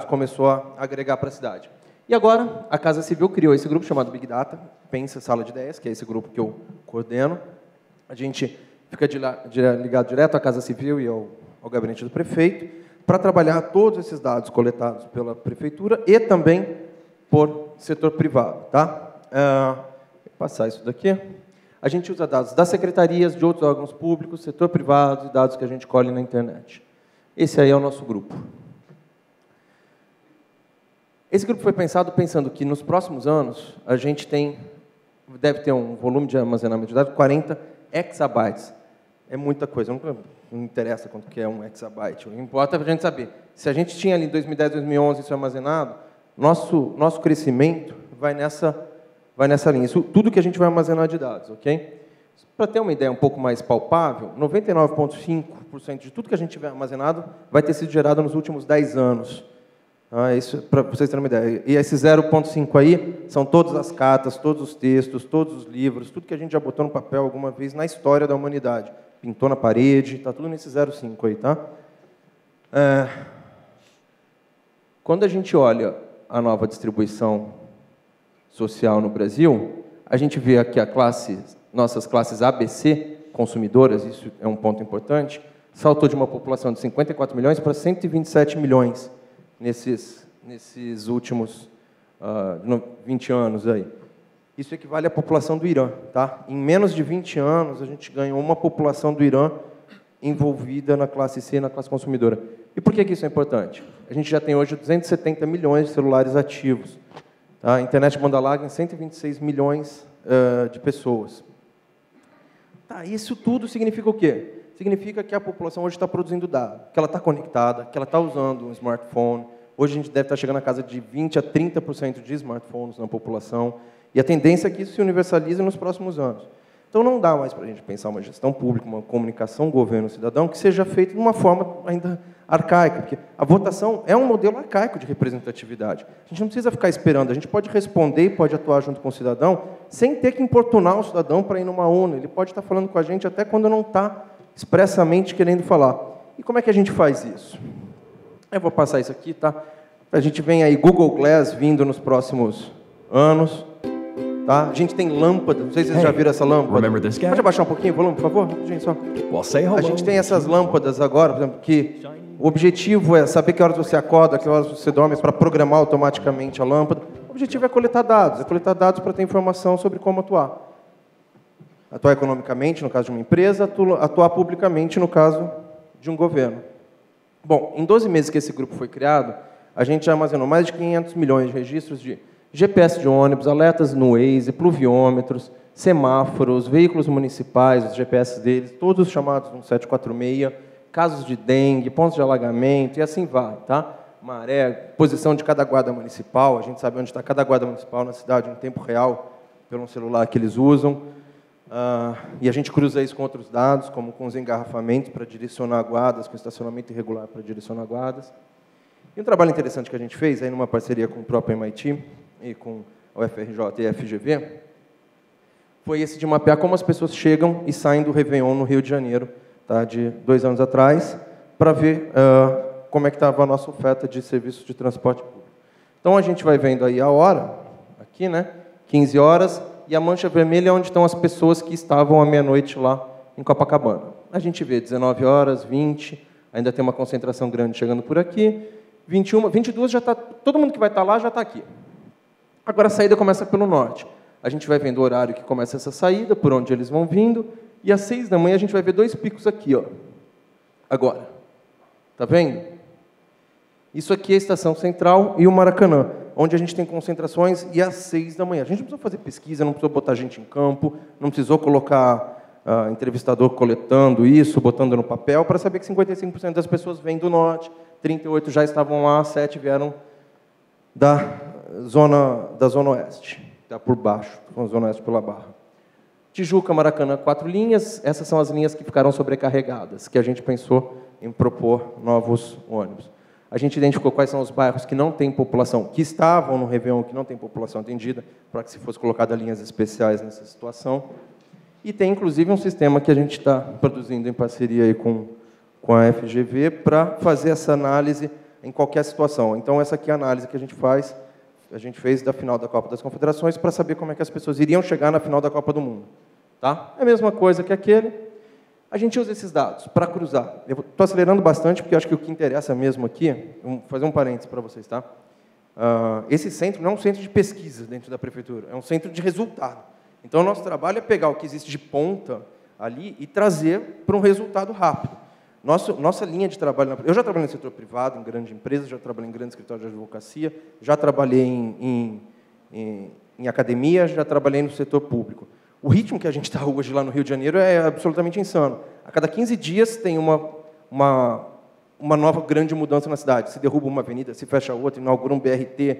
[SPEAKER 4] começou a agregar para a cidade. E agora, a Casa Civil criou esse grupo chamado Big Data, Pensa Sala de Ideias, que é esse grupo que eu coordeno. A gente fica ligado direto à Casa Civil e ao gabinete do prefeito, para trabalhar todos esses dados coletados pela prefeitura e também por setor privado. Tá? Vou passar isso daqui. A gente usa dados das secretarias, de outros órgãos públicos, setor privado e dados que a gente colhe na internet. Esse aí é o nosso grupo. Esse grupo foi pensando que nos próximos anos a gente deve ter um volume de armazenamento de dados de 40 exabytes. É muita coisa, não interessa quanto que é um exabyte. O que importa é a gente saber. Se a gente tinha ali em 2010, 2011 isso armazenado, nosso crescimento vai nessa linha. Isso, tudo que a gente vai armazenar de dados, ok? Para ter uma ideia um pouco mais palpável, 99,5% de tudo que a gente tiver armazenado vai ter sido gerado nos últimos 10 anos. Isso para vocês terem uma ideia. E esses 0,5 aí são todas as cartas, todos os textos, todos os livros, tudo que a gente já botou no papel alguma vez na história da humanidade. Pintou na parede, está tudo nesse 0,5 aí, tá? Quando a gente olha a nova distribuição social no Brasil, a gente vê aqui nossas classes ABC, consumidoras, isso é um ponto importante, saltou de uma população de 54 milhões para 127 milhões nesses últimos 20 anos aí. Isso equivale à população do Irã, tá? Em menos de 20 anos, a gente ganhou uma população do Irã envolvida na classe C, na classe consumidora. E por que isso é importante? A gente já tem hoje 270 milhões de celulares ativos. A internet banda larga em 126 milhões de pessoas. Tá, isso tudo significa o quê? Significa que a população hoje está produzindo dados, que ela está conectada, que ela está usando um smartphone. Hoje a gente deve estar chegando a casa de 20% a 30% de smartphones na população. E a tendência é que isso se universalize nos próximos anos. Então não dá mais para a gente pensar uma gestão pública, uma comunicação governo-cidadão que seja feita de uma forma ainda arcaica, porque a votação é um modelo arcaico de representatividade. A gente não precisa ficar esperando, a gente pode responder e pode atuar junto com o cidadão sem ter que importunar o cidadão para ir numa urna. Ele pode estar falando com a gente até quando não está expressamente querendo falar. E como é que a gente faz isso? Eu vou passar isso aqui, tá? A gente vem aí Google Glass vindo nos próximos anos. Tá? A gente tem lâmpada, não sei se vocês já viram essa lâmpada. Pode abaixar um pouquinho o volume, por favor? Gente, só. A gente tem essas lâmpadas agora, por exemplo, que o objetivo é saber que horas você acorda, que horas você dorme, para programar automaticamente a lâmpada. O objetivo é coletar dados para ter informação sobre como atuar. Atuar economicamente, no caso de uma empresa, atuar publicamente, no caso de um governo. Bom, em 12 meses que esse grupo foi criado, a gente já armazenou mais de 500 milhões de registros de GPS de ônibus, alertas no Waze, pluviômetros, semáforos, veículos municipais, os GPS deles, todos chamados no 746, casos de dengue, pontos de alagamento, e assim vai, tá? Maré, posição de cada guarda municipal, a gente sabe onde está cada guarda municipal na cidade em tempo real, pelo celular que eles usam, e a gente cruza isso com outros dados, como com os engarrafamentos para direcionar guardas, com estacionamento irregular para direcionar guardas. E um trabalho interessante que a gente fez, aí numa parceria com o próprio MIT, e com a UFRJ e a FGV, foi esse de mapear como as pessoas chegam e saem do Réveillon no Rio de Janeiro, tá, de 2 anos atrás, para ver como é que estava a nossa oferta de serviços de transporte público. Então, a gente vai vendo aí a hora, aqui, né, 15 horas, e a mancha vermelha é onde estão as pessoas que estavam à meia-noite lá em Copacabana. A gente vê 19 horas, 20, ainda tem uma concentração grande chegando por aqui, 21, 22, já está, todo mundo que vai estar lá já está aqui. Agora a saída começa pelo norte. A gente vai vendo o horário que começa essa saída, por onde eles vão vindo, e às 6 da manhã a gente vai ver 2 picos aqui, ó. Agora. Tá vendo? Isso aqui é a Estação Central e o Maracanã, onde a gente tem concentrações e às 6 da manhã. A gente não precisou fazer pesquisa, não precisou botar gente em campo, não precisou colocar entrevistador coletando isso, botando no papel, para saber que 55% das pessoas vêm do norte, 38 já estavam lá, 7 vieram da Zona Oeste, tá por baixo, a Zona Oeste pela Barra. Tijuca, Maracanã, 4 linhas, essas são as linhas que ficaram sobrecarregadas, que a gente pensou em propor novos ônibus. A gente identificou quais são os bairros que não têm população, que estavam no Réveillon, que não tem população atendida, para que se fosse colocada linhas especiais nessa situação. E tem, inclusive, um sistema que a gente está produzindo em parceria aí com a FGV para fazer essa análise em qualquer situação. Então, essa aqui é a análise que a gente fez da final da Copa das Confederações para saber como é que as pessoas iriam chegar na final da Copa do Mundo. Tá? É a mesma coisa que aquele. A gente usa esses dados para cruzar. Eu estou acelerando bastante, porque acho que o que interessa mesmo aqui... Vou fazer um parênteses para vocês, tá? Esse centro não é um centro de pesquisa dentro da prefeitura, é um centro de resultado. Então, o nosso trabalho é pegar o que existe de ponta ali e trazer para um resultado rápido. Nossa linha de trabalho... Eu já trabalhei no setor privado, em grande empresa, já trabalhei em grande escritório de advocacia, já trabalhei em academia, já trabalhei no setor público. O ritmo que a gente está hoje lá no Rio de Janeiro é absolutamente insano. A cada 15 dias tem uma nova grande mudança na cidade. Se derruba uma avenida, se fecha outra, inaugura um BRT,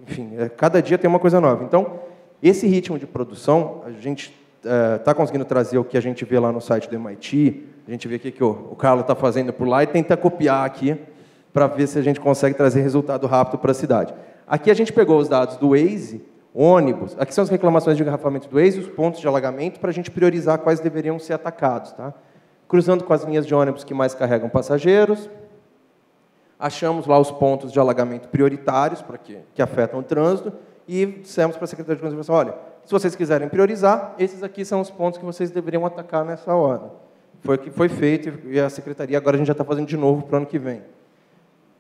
[SPEAKER 4] enfim, cada dia tem uma coisa nova. Então, esse ritmo de produção, a gente está conseguindo trazer o que a gente vê lá no site do MIT, a gente vê o que o Carlos está fazendo por lá e tenta copiar aqui para ver se a gente consegue trazer resultado rápido para a cidade. Aqui a gente pegou os dados do Waze, ônibus, aqui são as reclamações de engarrafamento do Waze, os pontos de alagamento, para a gente priorizar quais deveriam ser atacados. Tá? Cruzando com as linhas de ônibus que mais carregam passageiros, achamos lá os pontos de alagamento prioritários, que afetam o trânsito, e dissemos para a Secretaria de Conservação, olha, se vocês quiserem priorizar, esses aqui são os pontos que vocês deveriam atacar nessa hora. Foi o que foi feito, e a Secretaria agora a gente já está fazendo de novo para o ano que vem.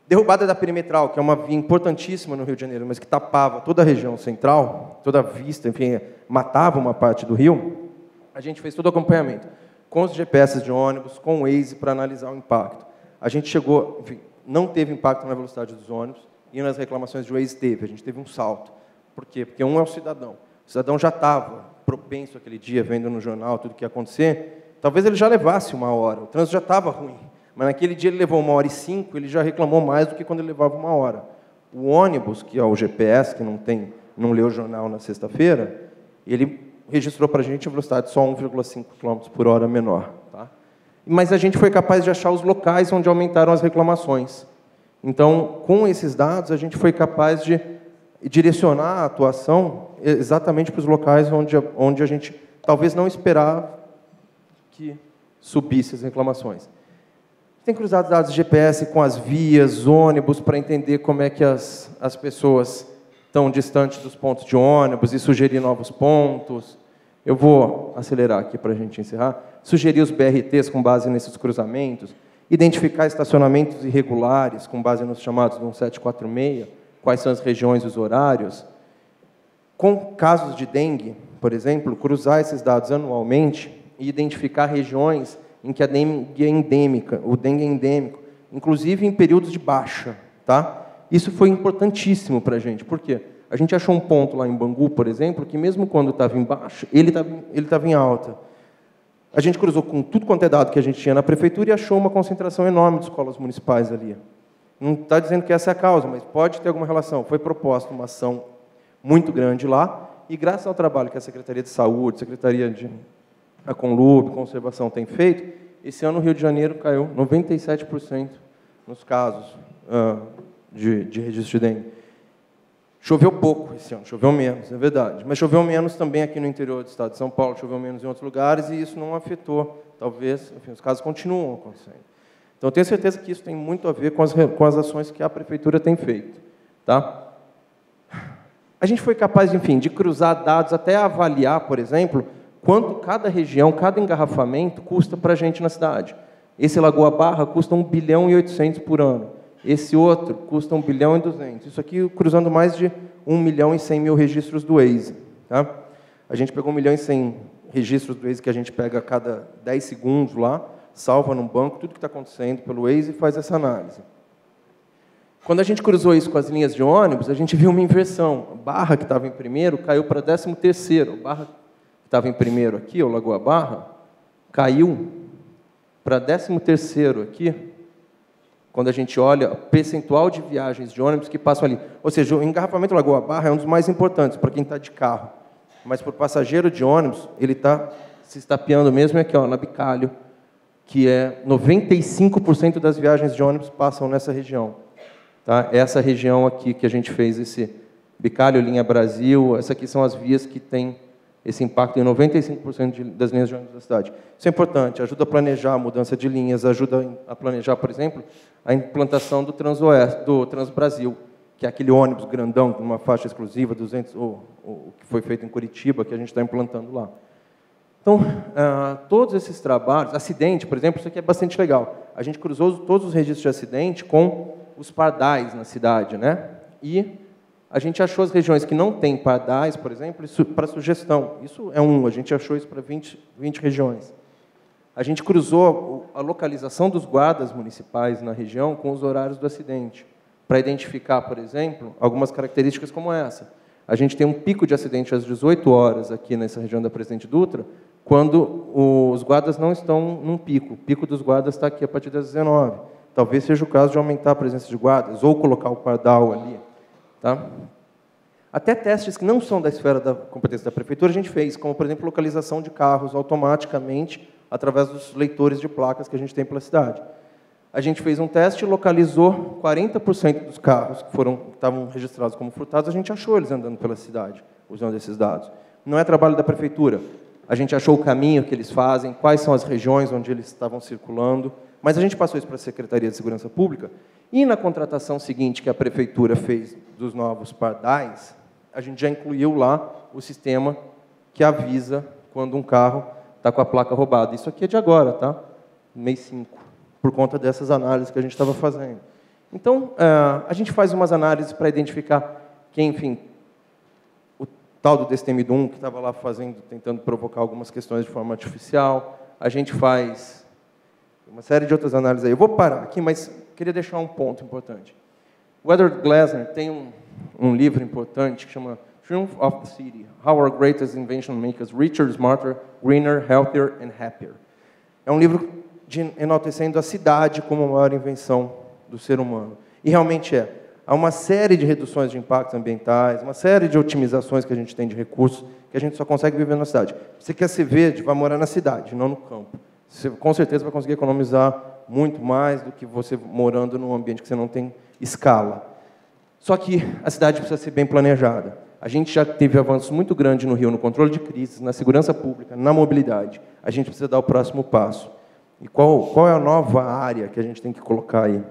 [SPEAKER 4] Derrubada da perimetral, que é uma via importantíssima no Rio de Janeiro, mas que tapava toda a região central, toda a vista, enfim, matava uma parte do Rio, a gente fez todo o acompanhamento, com os GPS de ônibus, com o Waze, para analisar o impacto. A gente chegou, enfim, não teve impacto na velocidade dos ônibus, e nas reclamações de Waze teve, a gente teve um salto. Por quê? Porque um é o cidadão. O cidadão já estava propenso aquele dia, vendo no jornal tudo o que ia acontecer. Talvez ele já levasse 1 hora. O trânsito já estava ruim. Mas naquele dia ele levou 1h05, ele já reclamou mais do que quando ele levava 1 hora. O ônibus, que é o GPS, que não leu o jornal na sexta-feira, ele registrou para a gente a velocidade só 1,5 km por hora menor. Tá? Mas a gente foi capaz de achar os locais onde aumentaram as reclamações. Então, com esses dados, a gente foi capaz de direcionar a atuação exatamente para os locais onde a gente talvez não esperava que subisse as reclamações. Tem cruzado dados de GPS com as vias, ônibus, para entender como é que as pessoas estão distantes dos pontos de ônibus e sugerir novos pontos. Eu vou acelerar aqui para a gente encerrar. Sugerir os BRTs com base nesses cruzamentos, identificar estacionamentos irregulares com base nos chamados do 1746, quais são as regiões e os horários. Com casos de dengue, por exemplo, cruzar esses dados anualmente e identificar regiões em que a dengue é endêmica, o dengue é endêmico, inclusive em períodos de baixa. Tá? Isso foi importantíssimo para a gente. Por quê? A gente achou um ponto lá em Bangu, por exemplo, que mesmo quando estava em baixa, ele estava em alta. A gente cruzou com tudo quanto é dado que a gente tinha na prefeitura e achou uma concentração enorme de escolas municipais ali. Não está dizendo que essa é a causa, mas pode ter alguma relação. Foi proposta uma ação muito grande lá, e graças ao trabalho que a Secretaria de Saúde, Secretaria de a Conlub, Conservação tem feito, esse ano o Rio de Janeiro caiu 97% nos casos de registro de dengue. Choveu pouco esse ano, choveu menos, é verdade. Mas choveu menos também aqui no interior do estado de São Paulo, choveu menos em outros lugares, e isso não afetou, talvez, enfim, os casos continuam acontecendo. Então, eu tenho certeza que isso tem muito a ver com as ações que a prefeitura tem feito. Tá? A gente foi capaz, enfim, de cruzar dados, até avaliar, por exemplo, quanto cada região, cada engarrafamento custa para a gente na cidade. Esse Lagoa Barra custa 1,8 bilhão por ano. Esse outro custa 1,2 bilhão. Isso aqui cruzando mais de 1.100.000 registros do Waze. Tá? A gente pegou 1.100.000 registros do Waze que a gente pega a cada 10 segundos lá, salva num banco tudo que está acontecendo pelo Waze e faz essa análise. Quando a gente cruzou isso com as linhas de ônibus, a gente viu uma inversão. A Barra, que estava em primeiro, caiu para 13º. A Barra, que estava em primeiro aqui, o Lagoa Barra, caiu para 13º aqui, quando a gente olha o percentual de viagens de ônibus que passam ali. Ou seja, o engarrafamento Lagoa Barra é um dos mais importantes para quem está de carro. Mas, para o passageiro de ônibus, ele está se estapeando mesmo aqui, ó, na Bicalho, que é 95% das viagens de ônibus passam nessa região. Tá? Essa região aqui que a gente fez esse Bicalho, linha Brasil, essa aqui são as vias que têm esse impacto em 95% das linhas de ônibus da cidade. Isso é importante, ajuda a planejar a mudança de linhas, ajuda a planejar, por exemplo, a implantação do Transbrasil, que é aquele ônibus grandão, com uma faixa exclusiva, 200, o que foi feito em Curitiba, que a gente está implantando lá. Então, todos esses trabalhos, acidente, por exemplo, isso aqui é bastante legal. A gente cruzou todos os registros de acidente com os pardais na cidade, né? E a gente achou as regiões que não têm pardais, por exemplo, para sugestão. Isso é a gente achou isso para 20 regiões. A gente cruzou a localização dos guardas municipais na região com os horários do acidente, para identificar, por exemplo, algumas características como essa. A gente tem um pico de acidente às 18 horas aqui nessa região da Presidente Dutra, quando os guardas não estão num pico. O pico dos guardas está aqui a partir das 19. Talvez seja o caso de aumentar a presença de guardas, ou colocar o pardal ali. Tá? Até testes que não são da esfera da competência da prefeitura, a gente fez, como, por exemplo, localização de carros automaticamente através dos leitores de placas que a gente tem pela cidade. A gente fez um teste e localizou 40% dos carros que estavam registrados como furtados, a gente achou eles andando pela cidade, usando esses dados. Não é trabalho da prefeitura. A gente achou o caminho que eles fazem, quais são as regiões onde eles estavam circulando, mas a gente passou isso para a Secretaria de Segurança Pública, e na contratação seguinte que a prefeitura fez dos novos pardais, a gente já incluiu lá o sistema que avisa quando um carro está com a placa roubada. Isso aqui é de agora, tá? Mês 5, por conta dessas análises que a gente estava fazendo. Então, a gente faz umas análises para identificar quem, enfim, o tal do Destemido 1, que estava lá tentando provocar algumas questões de forma artificial. A gente faz uma série de outras análises aí. Eu vou parar aqui, mas queria deixar um ponto importante. O Edward Glasner tem um livro importante que chama Triumph of the City, How Our Greatest Invention Makes Us Richer, Smarter, Greener, Healthier and Happier. É um livro enaltecendo a cidade como a maior invenção do ser humano. E realmente é. Há uma série de reduções de impactos ambientais, uma série de otimizações que a gente tem de recursos, que a gente só consegue viver na cidade. Você quer ser verde, vai morar na cidade, não no campo. Você com certeza vai conseguir economizar muito mais do que você morando num ambiente que você não tem escala. Só que a cidade precisa ser bem planejada. A gente já teve avanços muito grandes no Rio, no controle de crises, na segurança pública, na mobilidade. A gente precisa dar o próximo passo. E qual é a nova área que a gente tem que colocar aí?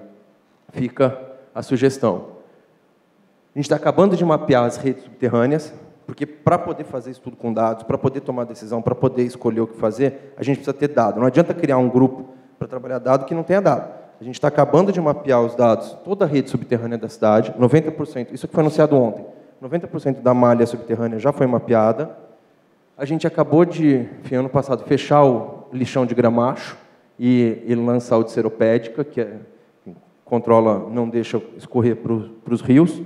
[SPEAKER 4] Fica a sugestão. A gente está acabando de mapear as redes subterrâneas, porque para poder fazer isso tudo com dados, para poder tomar decisão, para poder escolher o que fazer, a gente precisa ter dado. Não adianta criar um grupo para trabalhar dado que não tenha dado. A gente está acabando de mapear os dados, toda a rede subterrânea da cidade, 90%, isso que foi anunciado ontem, 90% da malha subterrânea já foi mapeada. A gente acabou de, ano passado, fechar o lixão de Gramacho e lançar o de Seropédica, que controla, não deixa escorrer para os rios.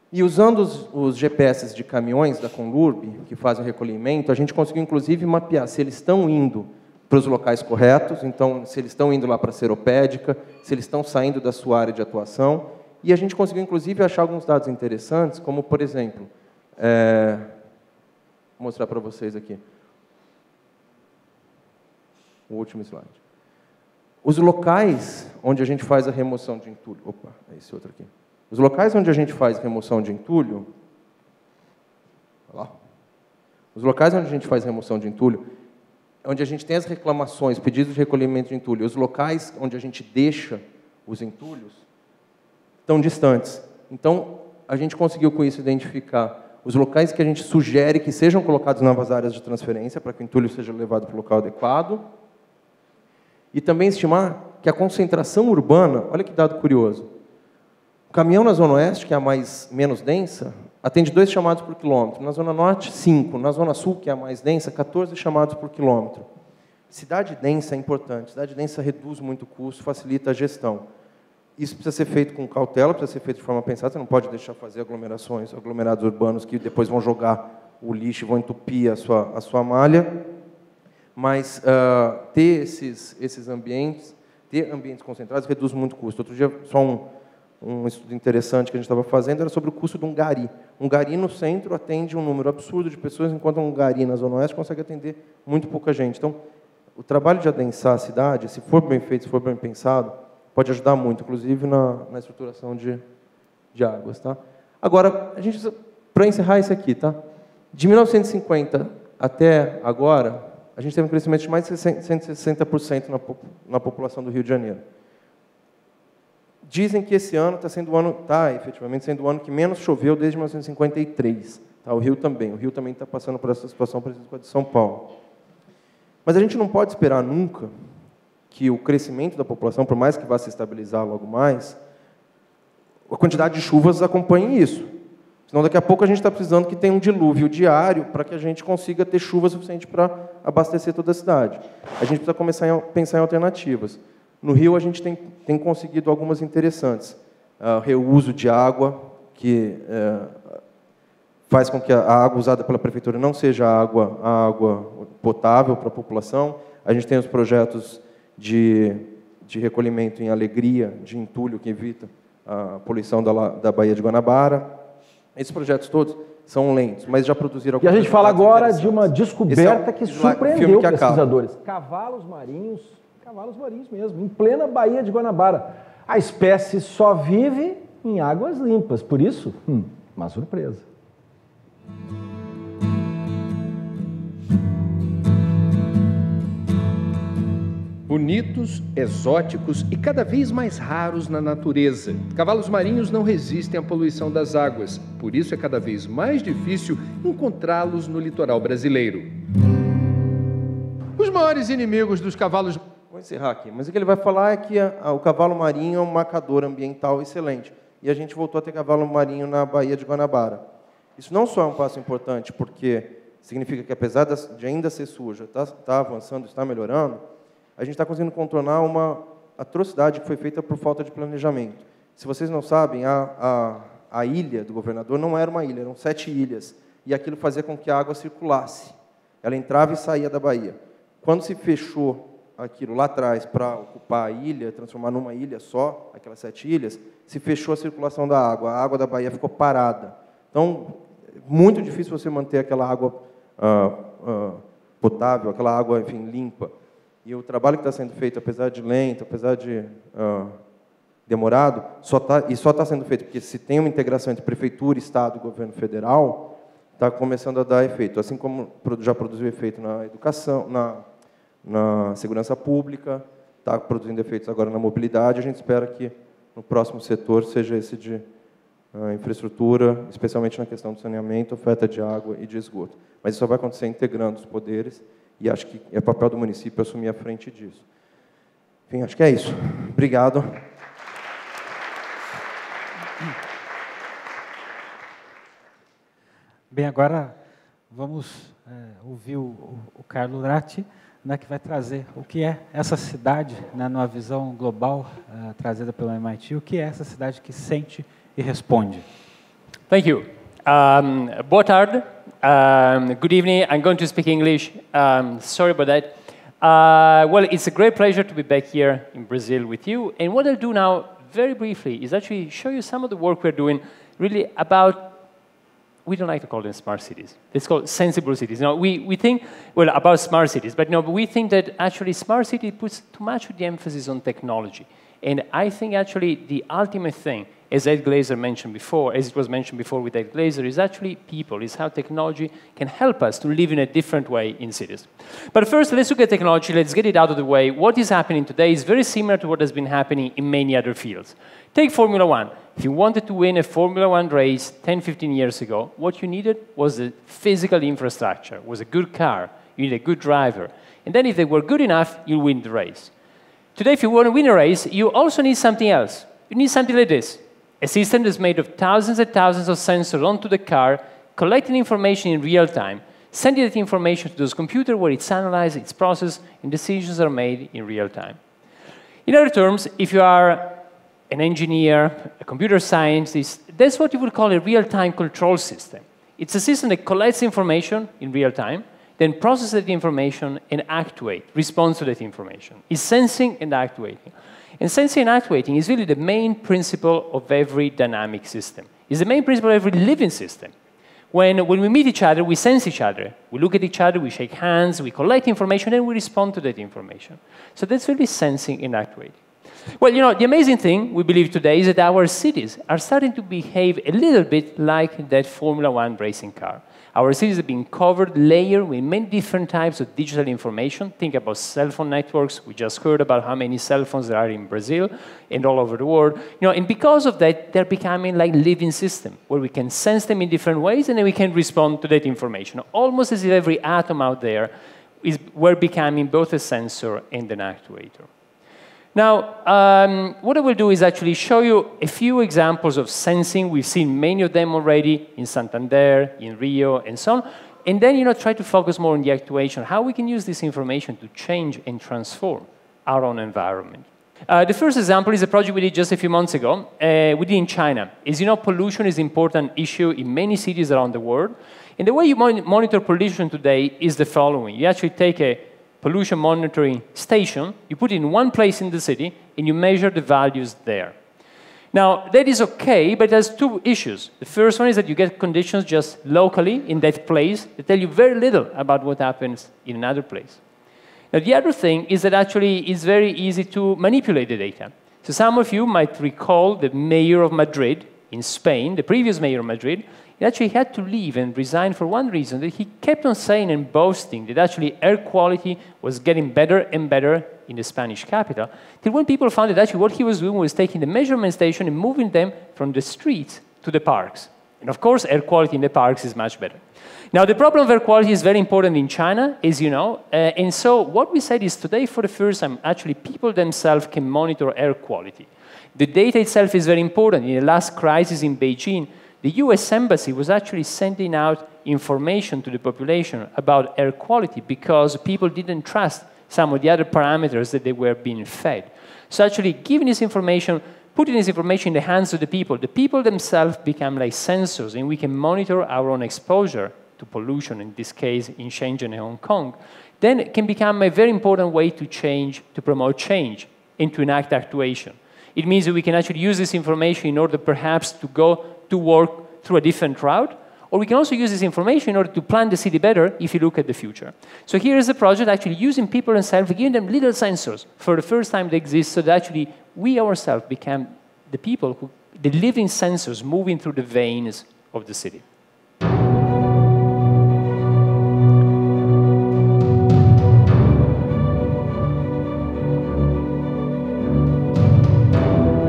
[SPEAKER 4] E usando os GPS de caminhões da Conlurb, que fazem o recolhimento, a gente conseguiu, inclusive, mapear se eles estão indo para os locais corretos, então, se eles estão indo lá para a Seropédica, se eles estão saindo da sua área de atuação. E a gente conseguiu, inclusive, achar alguns dados interessantes, como, por exemplo, vou mostrar para vocês aqui. O último slide. Os locais onde a gente faz a remoção de entulho... Opa, é esse outro aqui. Os locais onde a gente faz remoção de entulho... Olha lá. Os locais onde a gente faz remoção de entulho, onde a gente tem as reclamações, pedidos de recolhimento de entulho, os locais onde a gente deixa os entulhos, estão distantes. Então, a gente conseguiu com isso identificar os locais que a gente sugere que sejam colocados novas áreas de transferência, para que o entulho seja levado para o local adequado, e também estimar que a concentração urbana, olha que dado curioso, o caminhão na Zona Oeste, que é a menos densa, atende 2 chamados por quilômetro. Na Zona Norte, 5. Na Zona Sul, que é a mais densa, 14 chamados por quilômetro. Cidade densa é importante. Cidade densa reduz muito o custo, facilita a gestão. Isso precisa ser feito com cautela, precisa ser feito de forma pensada. Você não pode deixar fazer aglomerados urbanos que depois vão jogar o lixo e vão entupir a sua malha. Mas ter esses ambientes, ter ambientes concentrados, reduz muito o custo. Outro dia, só um estudo interessante que a gente estava fazendo era sobre o custo de um gari. Um gari no centro atende um número absurdo de pessoas, enquanto um gari na Zona Oeste consegue atender muito pouca gente. Então, o trabalho de adensar a cidade, se for bem feito, se for bem pensado, pode ajudar muito, inclusive na estruturação de águas. Tá? Agora, a gente, para encerrar isso aqui, tá? De 1950 até agora, a gente teve um crescimento de mais de 160% na população do Rio de Janeiro. Dizem que esse ano está efetivamente sendo o ano que menos choveu desde 1953. Tá? O Rio também está passando por essa situação parecida com a de São Paulo. Mas a gente não pode esperar nunca que o crescimento da população, por mais que vá se estabilizar logo mais, a quantidade de chuvas acompanhe isso. Senão, daqui a pouco, a gente está precisando que tenha um dilúvio diário para que a gente consiga ter chuva suficiente para abastecer toda a cidade. A gente precisa começar a pensar em alternativas. No Rio, a gente tem conseguido algumas interessantes. Reuso de água, que faz com que a água usada pela prefeitura não seja a água potável para a população. A gente tem os projetos de recolhimento em Alegria, de entulho, que evita a poluição da Baía de Guanabara. Esses projetos todos são lentos, mas já produziram alguns.
[SPEAKER 14] E a gente fala agora de uma descoberta que surpreendeu pesquisadores. Cavalos marinhos mesmo, em plena Baía de Guanabara. A espécie só vive em águas limpas, por isso, uma surpresa.
[SPEAKER 15] Bonitos, exóticos e cada vez mais raros na natureza. Cavalos marinhos não resistem à poluição das águas, por isso é cada vez mais difícil encontrá-los no litoral brasileiro. Os maiores inimigos dos cavalos...
[SPEAKER 4] Vou encerrar aqui, mas o que ele vai falar é que o cavalo marinho é um marcador ambiental excelente. E a gente voltou a ter cavalo marinho na Baía de Guanabara. Isso não só é um passo importante, porque significa que, apesar de ainda ser suja, está avançando, está melhorando, a gente está conseguindo contornar uma atrocidade que foi feita por falta de planejamento. Se vocês não sabem, a a ilha do governador não era uma ilha, eram 7 ilhas. E aquilo fazia com que a água circulasse. Ela entrava e saía da baía. Quando se fechou aquilo lá atrás para ocupar a ilha, transformar numa ilha só, aquelas 7 ilhas, se fechou a circulação da água. A água da baía ficou parada. Então, muito difícil você manter aquela água potável, aquela água, enfim, limpa. E o trabalho que está sendo feito, apesar de lento, apesar de demorado, só está sendo feito porque se tem uma integração entre prefeitura, estado e governo federal, está começando a dar efeito. Assim como já produziu efeito na educação, na segurança pública, está produzindo efeitos agora na mobilidade, a gente espera que no próximo setor seja esse de infraestrutura, especialmente na questão do saneamento, oferta de água e de esgoto. Mas isso só vai acontecer integrando os poderes, e acho que é papel do município assumir a frente disso. Enfim, acho que é isso. Obrigado.
[SPEAKER 1] Bem, agora vamos ouvir o Carlo Ratti, né, que vai trazer o que é essa cidade, né, numa visão global trazida pelo MIT, o que é essa cidade que sente e responde.
[SPEAKER 16] Thank you. Boa tarde. Good evening. I'm going to speak English. Sorry about that. Well, it's a great pleasure to be back here in Brazil with you. And what I'll do now, very briefly, is actually show you some of the work we're doing really about, we don't like to call them smart cities. It's called sensible cities. Now, we think, well, about smart cities, but no, but we think that actually smart city puts too much of the emphasis on technology. And I think actually the ultimate thing, as Ed Glazer mentioned before, as it was mentioned before with Ed Glazer, is actually people, is how technology can help us to live in a different way in cities. But first, let's look at technology, let's get it out of the way. What is happening today is very similar to what has been happening in many other fields. Take Formula One. If you wanted to win a Formula One race 10, 15 years ago, what you needed was the physical infrastructure, was a good car, you need a good driver. And then if they were good enough, you'll win the race. Today, if you want to win a race, you also need something else. You need something like this. A system that's made of thousands and thousands of sensors onto the car, collecting information in real time, sending that information to those computers where it's analyzed, it's processed, and decisions are made in real time. In other terms, if you are an engineer, a computer scientist, that's what you would call a real-time control system. It's a system that collects information in real time, then processes that information and responds to that information. It's sensing and actuating. And sensing and actuating is really the main principle of every dynamic system. It's the main principle of every living system. When we meet each other, we sense each other. We look at each other, we shake hands, we collect information, and we respond to that information. So that's really sensing and actuating. Well, you know, the amazing thing we believe today is that our cities are starting to behave a little bit like that Formula One racing car. Our cities are being covered, layered with many different types of digital information. Think about cell phone networks. We just heard about how many cell phones there are in Brazil and all over the world. You know, and because of that, they're becoming like living systems where we can sense them in different ways and then we can respond to that information. Almost as if every atom out there we're becoming both a sensor and an actuator. Now, what I will do is actually show you a few examples of sensing. We've seen many of them already in Santander, in Rio, and so on. And then, you know, try to focus more on the actuation, how we can use this information to change and transform our own environment. The first example is a project we did just a few months ago. We did in China. As you know, pollution is an important issue in many cities around the world. And the way you monitor pollution today is the following. You actually take a pollution monitoring station, you put it in one place in the city, and you measure the values there. Now, that is okay, but there's two issues. The first one is that you get conditions just locally in that place that tell you very little about what happens in another place. Now, the other thing is that actually it's very easy to manipulate the data. So some of you might recall the mayor of Madrid in Spain, the previous mayor of Madrid. He actually had to leave and resign for one reason, that he kept on saying and boasting that actually air quality was getting better and better in the Spanish capital, till when people found that actually what he was doing was taking the measurement station and moving them from the streets to the parks. And of course, air quality in the parks is much better. Now, the problem of air quality is very important in China, as you know, and so what we said is today, for the first time, actually people themselves can monitor air quality. The data itself is very important. In the last crisis in Beijing, the US Embassy was actually sending out information to the population about air quality because people didn't trust some of the other parameters that they were being fed. So actually giving this information putting this information in the hands of the people themselves become like sensors, and we can monitor our own exposure to pollution, in this case in Shenzhen and Hong Kong, then it can become a very important way to promote change and to enact actuation. It means that we can actually use this information in order perhaps to go to work through a different route, or we can also use this information in order to plan the city better if you look at the future. So here is a project actually using people themselves, giving them little sensors for the first time they exist, so that actually we ourselves become the people, the living sensors moving through the veins of the city.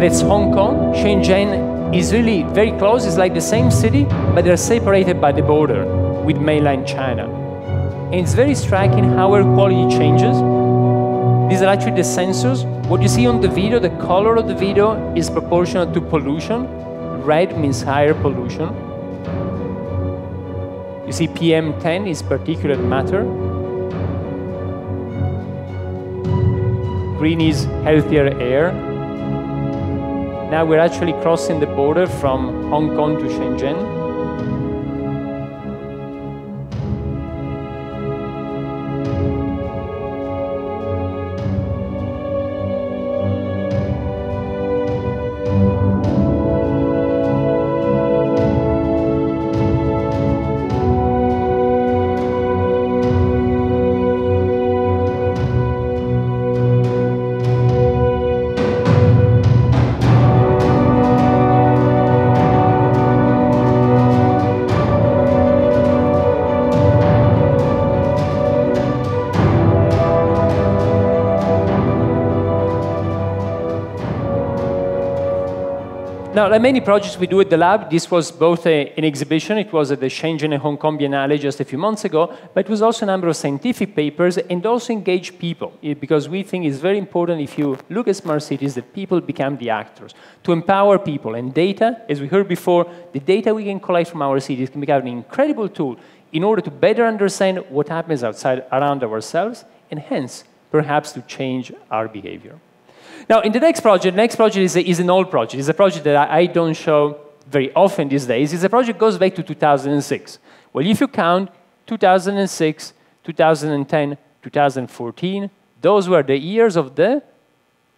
[SPEAKER 16] That's Hong Kong. Shenzhen is really very close. It's like the same city, but they're separated by the border with mainland China. And it's very striking how air quality changes. These are actually the sensors. What you see on the video, the color of the video is proportional to pollution. Red means higher pollution. You see PM10 is particulate matter. Green is healthier air. Now we're actually crossing the border from Hong Kong to Shenzhen. Now, like many projects we do at the lab, this was both an exhibition. It was at the Shenzhen and Hong Kong Biennale just a few months ago, but it was also a number of scientific papers and also engage people, because we think it's very important if you look at smart cities that people become the actors, to empower people. And data, as we heard before, the data we can collect from our cities can become an incredible tool in order to better understand what happens outside around ourselves, and hence, perhaps to change our behavior. Now, in the next project is an old project. It's a project that I don't show very often these days. It's a project that goes back to 2006. Well, if you count 2006, 2010, 2014, those were the years of the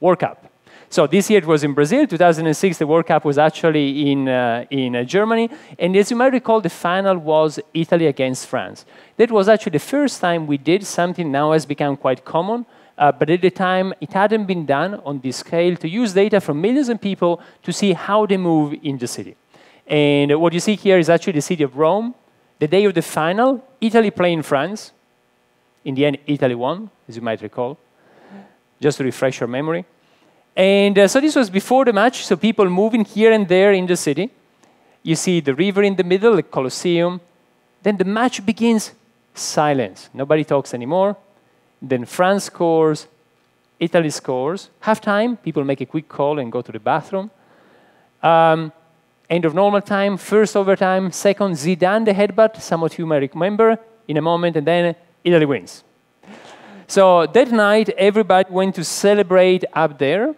[SPEAKER 16] World Cup. So this year it was in Brazil. 2006, the World Cup was actually in Germany. And as you might recall, the final was Italy against France. That was actually the first time we did something now has become quite common. But at the time, it hadn't been done on this scale, to use data from millions of people to see how they move in the city. And what you see here is actually the city of Rome. The day of the final, Italy playing France. In the end, Italy won, as you might recall, just to refresh your memory. And so this was before the match, so people moving here and there in the city. You see the river in the middle, the Colosseum. Then the match begins, silence. Nobody talks anymore. Then France scores, Italy scores. Halftime, people make a quick call and go to the bathroom. End of normal time, first overtime, second, Zidane, the headbutt, some of you may remember, in a moment, and then Italy wins. So that night, everybody went to celebrate up there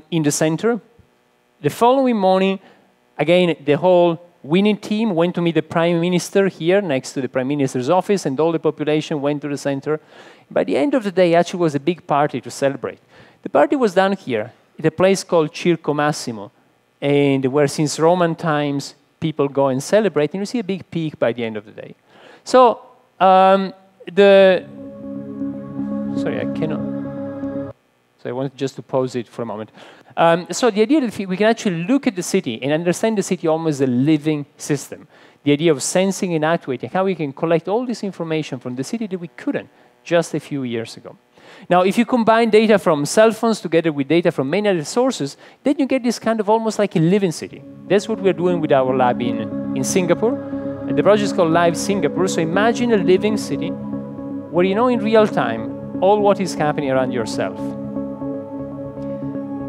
[SPEAKER 16] in the center. The following morning, again, the whole winning team went to meet the Prime Minister here next to the Prime Minister's office, and all the population went to the center. By the end of the day, actually was a big party to celebrate. The party was done here at a place called Circo Massimo, and where since Roman times people go and celebrate, and you see a big peak by the end of the day. So sorry, I cannot. So I wanted just to pause it for a moment. So the idea that we can actually look at the city and understand the city almost as a living system. The idea of sensing and actuating, how we can collect all this information from the city that we couldn't just a few years ago. Now, if you combine data from cell phones together with data from many other sources, then you get this kind of almost like a living city. That's what we're doing with our lab in Singapore. And the project is called Live Singapore. So imagine a living city where you know in real time all what is happening around yourself.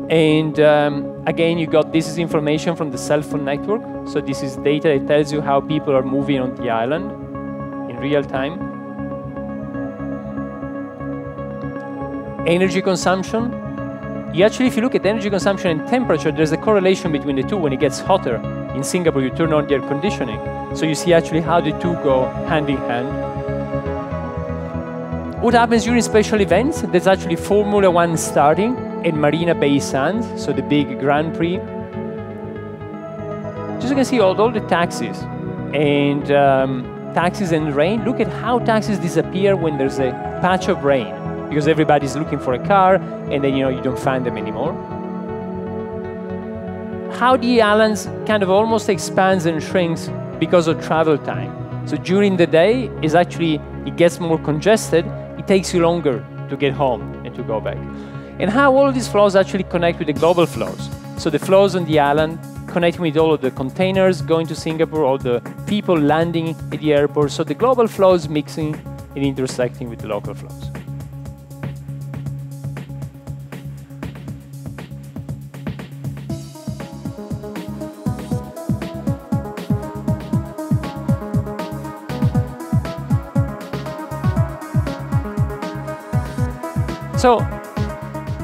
[SPEAKER 16] And again, you got this is information from the cell phone network. So this is data that tells you how people are moving on the island in real time. Energy consumption. Actually, if you look at energy consumption and temperature, there's a correlation between the two. When it gets hotter in Singapore, you turn on the air conditioning. So you see actually how the two go hand in hand. What happens during special events? There's actually Formula One starting in Marina Bay Sands, so the big Grand Prix. Just you can see all the taxis and taxis and rain. Look at how taxis disappear when there's a patch of rain, because everybody's looking for a car, and then you don't find them anymore. How the islands kind of almost expands and shrinks because of travel time. So during the day, it gets more congested. It takes you longer to get home and to go back. And how all of these flows actually connect with the global flows. So the flows on the island connecting with all of the containers going to Singapore, all the people landing at the airport. So the global flows mixing and intersecting with the local flows. So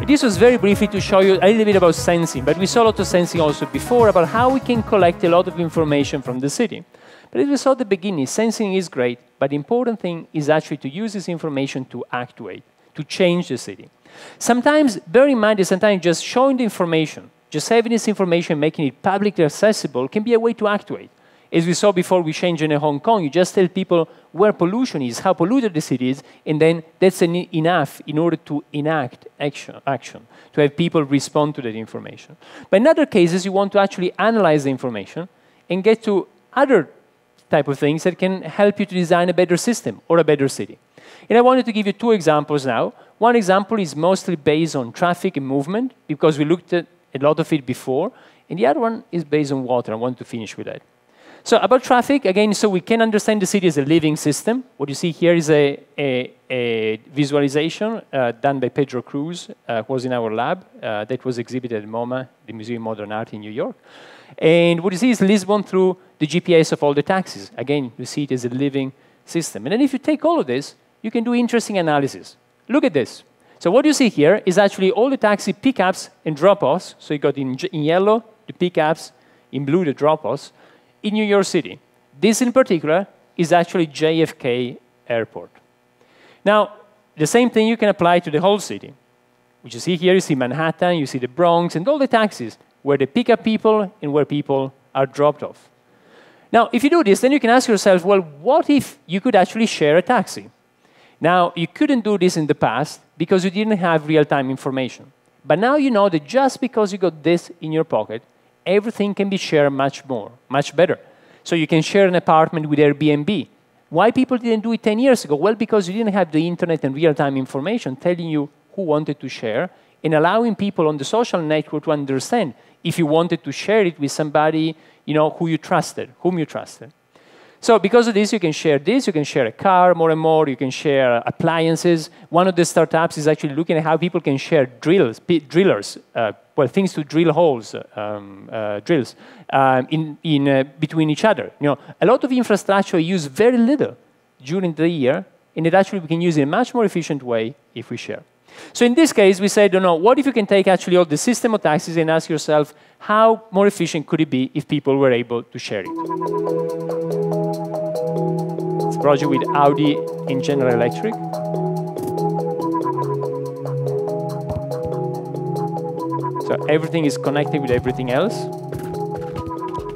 [SPEAKER 16] this was very briefly to show you a little bit about sensing, but we saw a lot of sensing also before about how we can collect a lot of information from the city. But as we saw at the beginning, sensing is great, but the important thing is actually to use this information to actuate, to change the city. Sometimes, bear in mind that sometimes just showing the information, just having this information, making it publicly accessible can be a way to actuate. As we saw before we changed in Hong Kong, you just tell people where pollution is, how polluted the city is, and then that's enough in order to enact action, to have people respond to that information. But in other cases, you want to actually analyze the information and get to other type of things that can help you to design a better system or a better city. And I wanted to give you two examples now. One example is mostly based on traffic and movement, because we looked at a lot of it before, and the other one is based on water. I want to finish with that. So about traffic, again, so we can understand the city as a living system. What you see here is a visualization done by Pedro Cruz, who was in our lab, that was exhibited at MoMA, the Museum of Modern Art in New York. And what you see is Lisbon through the GPS of all the taxis. Again, you see it as a living system. And then if you take all of this, you can do interesting analysis. Look at this. So what you see here is actually all the taxi pickups and drop-offs. So you got in yellow the pickups, in blue the drop-offs, in New York City. This in particular is actually JFK Airport. Now, the same thing you can apply to the whole city. What you see here, you see Manhattan, you see the Bronx, and all the taxis, where they pick up people and where people are dropped off. Now, if you do this, then you can ask yourself, well, what if you could actually share a taxi? Now, you couldn't do this in the past because you didn't have real-time information. But now you know that just because you got this in your pocket, everything can be shared much better. So you can share an apartment with Airbnb. Why people didn't do it 10 years ago? Well, because you didn't have the internet and real-time information telling you who wanted to share and allowing people on the social network to understand if you wanted to share it with somebody whom you trusted. So because of this, you can share a car more and more, you can share appliances. One of the startups is actually looking at how people can share drillers, things to drill holes, drills, between each other. A lot of infrastructure use very little during the year, and it actually we can use it in a much more efficient way if we share. So in this case, we said, what if you can take actually all the system of taxis and ask yourself, how more efficient could it be if people were able to share it? It's a project with Audi and General Electric. So everything is connected with everything else.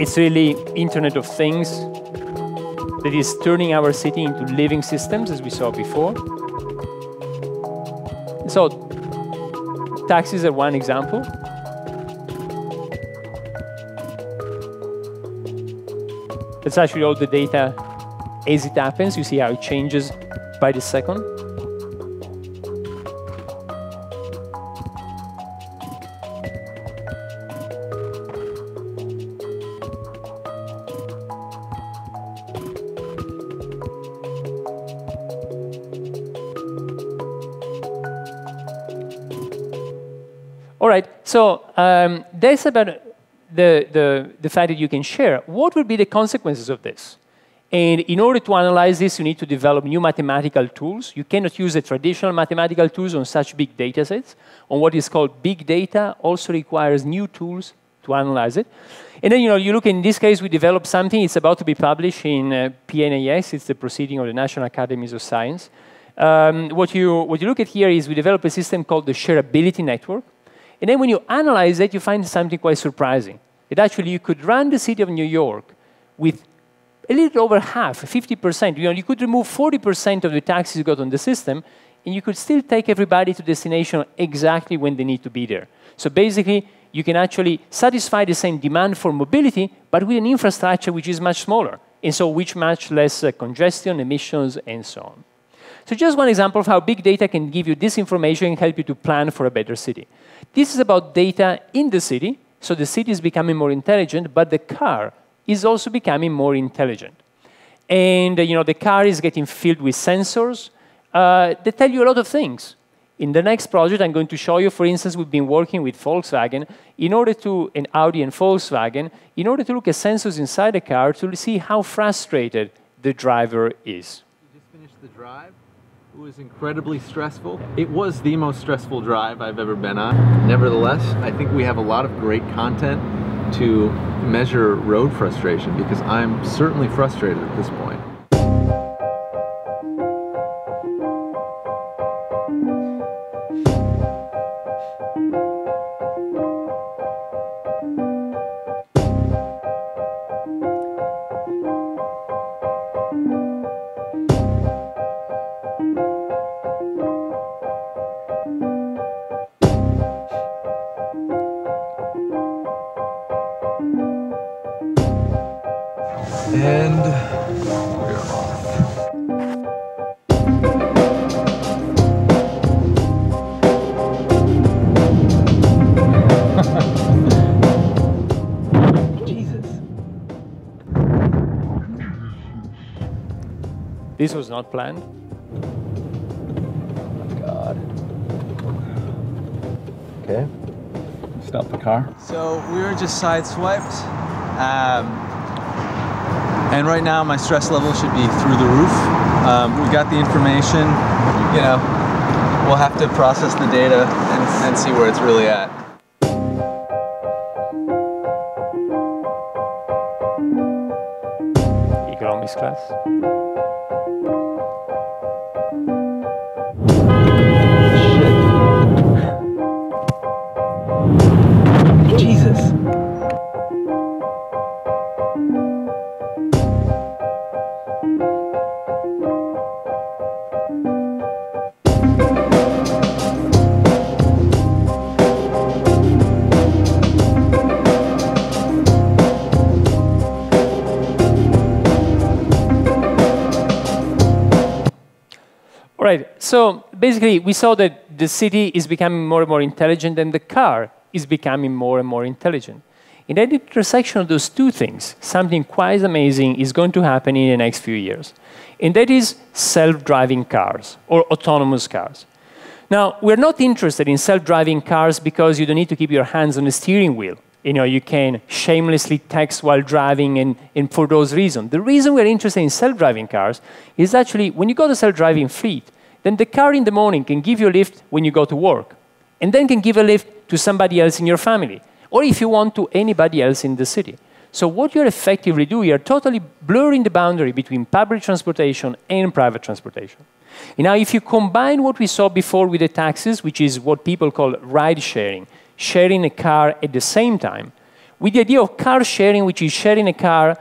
[SPEAKER 16] It's really Internet of Things that is turning our city into living systems, as we saw before. So taxis are one example. That's actually all the data as it happens. You see how it changes by the second. All right, so that's about the fact that you can share. What would be the consequences of this? And in order to analyze this, you need to develop new mathematical tools. You cannot use the traditional mathematical tools on such big data sets. On what is called big data also requires new tools to analyze it. And then, you look, in this case, we developed something. It's about to be published in PNAS. It's the Proceeding of the National Academies of Science. What you look at here is we developed a system called the shareability network. And then when you analyze it, you find something quite surprising. That actually you could run the city of New York with a little over half, 50%. You could remove 40% of the taxis you got on the system, and you could still take everybody to destination exactly when they need to be there. So basically, you can actually satisfy the same demand for mobility, but with an infrastructure which is much smaller, and so which much less congestion, emissions, and so on. So just one example of how big data can give you this information and help you to plan for a better city. This is about data in the city, so the city is becoming more intelligent, but the car is also becoming more intelligent. And the car is getting filled with sensors that tell you a lot of things. In the next project, I'm going to show you, for instance, we've been working with Volkswagen and Audi and Volkswagen, in order to look at sensors inside the car to see how frustrated the driver is.
[SPEAKER 17] You just finished the drive. It was incredibly stressful. It was the most stressful drive I've ever been on. Nevertheless, I think we have a lot of great content to measure road frustration, because I'm certainly frustrated at this point. And we're off. Jesus.
[SPEAKER 16] This was not planned.
[SPEAKER 17] Oh, God. Okay. Stop the car.
[SPEAKER 18] So we were just sideswiped. And right now my stress level should be through the roof. We got the information, we'll have to process the data and see where it's really at.
[SPEAKER 16] Economics class.
[SPEAKER 18] Jesus.
[SPEAKER 16] Right, so basically we saw that the city is becoming more and more intelligent and the car is becoming more and more intelligent. And at the intersection of those two things, something quite amazing is going to happen in the next few years. And that is self-driving cars or autonomous cars. Now, we're not interested in self-driving cars because you don't need to keep your hands on the steering wheel. You can shamelessly text while driving and for those reasons. The reason we're interested in self-driving cars is actually when you got a self-driving fleet, then the car in the morning can give you a lift when you go to work, and then can give a lift to somebody else in your family, or if you want to anybody else in the city. So what you're effectively doing, you're totally blurring the boundary between public transportation and private transportation. And now if you combine what we saw before with the taxis, which is what people call ride sharing, sharing a car at the same time, with the idea of car sharing, which is sharing a car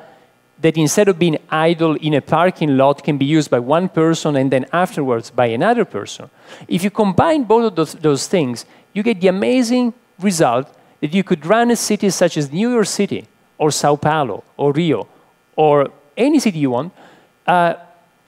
[SPEAKER 16] that instead of being idle in a parking lot can be used by one person and then afterwards by another person. If you combine both of those things, you get the amazing result that you could run a city such as New York City or Sao Paulo or Rio or any city you want,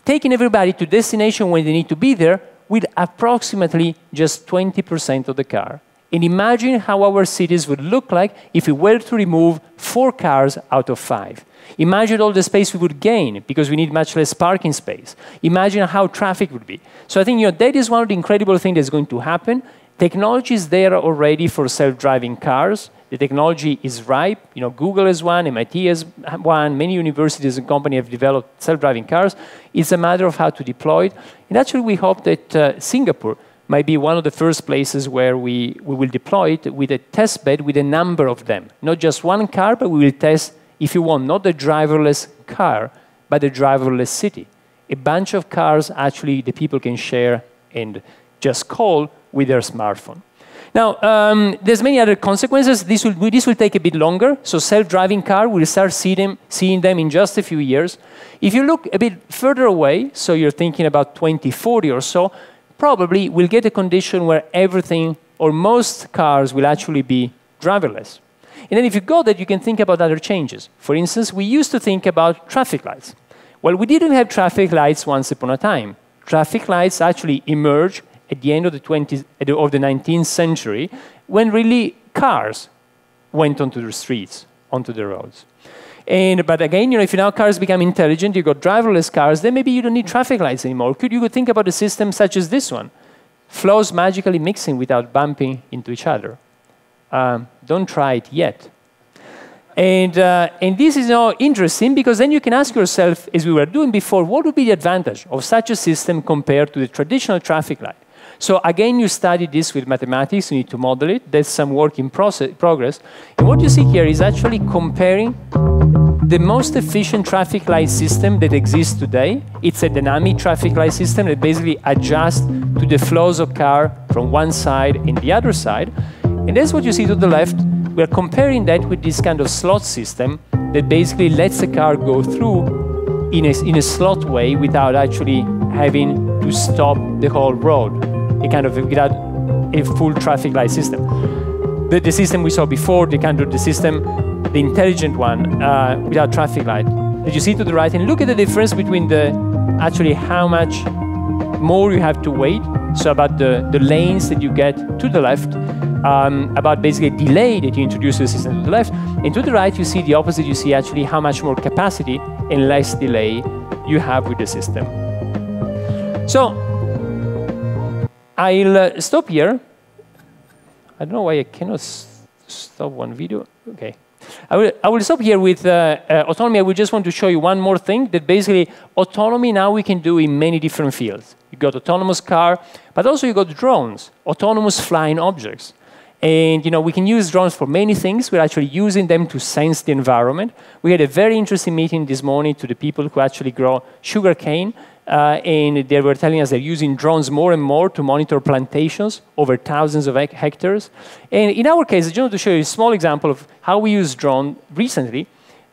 [SPEAKER 16] taking everybody to destination when they need to be there with approximately just 20% of the car. And imagine how our cities would look like if we were to remove 4 cars out of 5. Imagine all the space we would gain because we need much less parking space. Imagine how traffic would be. So I think that is one of the incredible things that's going to happen. Technology is there already for self-driving cars. The technology is ripe. You know, Google has one, MIT has one, many universities and companies have developed self-driving cars. It's a matter of how to deploy it. And actually, we hope that Singapore might be one of the first places where we will deploy it with a test bed with a number of them. Not just one car, but we will test, if you want, not the driverless car, but the driverless city. A bunch of cars actually the people can share and just call with their smartphone. Now, there's many other consequences. This will take a bit longer. So self-driving car, we'll start seeing them in just a few years. If you look a bit further away, so you're thinking about 2040 or so, probably we'll get a condition where everything or most cars will actually be driverless. And then if you got that, you can think about other changes. For instance, we used to think about traffic lights. Well, we didn't have traffic lights once upon a time. Traffic lights actually emerged at the end of the 19th century, when really cars went onto the streets, onto the roads. But again, you know, if now cars become intelligent, you've got driverless cars, then maybe you don't need traffic lights anymore. You could think about a system such as this one. Flows magically mixing without bumping into each other. Don't try it yet. And this is now interesting because then you can ask yourself, as we were doing before, what would be the advantage of such a system compared to the traditional traffic light? So again, you study this with mathematics, you need to model it. There's some work in progress. And what you see here is actually comparing the most efficient traffic light system that exists today. It's a dynamic traffic light system that basically adjusts to the flows of car from one side and the other side. And that's what you see to the left. We're comparing that with this kind of slot system that basically lets the car go through in a slot way without actually having to stop the whole road. Without a full traffic light system. The system we saw before, the intelligent one, without traffic light. That you see to the right, and look at the difference between actually how much more you have to wait, so about the lanes that you get to the left, about basically delay that you introduce to the system to the left, and to the right you see the opposite, you see actually how much more capacity and less delay you have with the system. So, I'll stop here. I don't know why I cannot stop one video. Okay. I will stop here with autonomy. I would just want to show you one more thing, that basically autonomy now we can do in many different fields. You got autonomous car, but also you got drones, autonomous flying objects. And you know, we can use drones for many things. We're actually using them to sense the environment. We had a very interesting meeting this morning to the people who actually grow sugarcane. And they were telling us they're using drones more and more to monitor plantations over thousands of hectares. And in our case, I just want to show you a small example of how we use drone recently.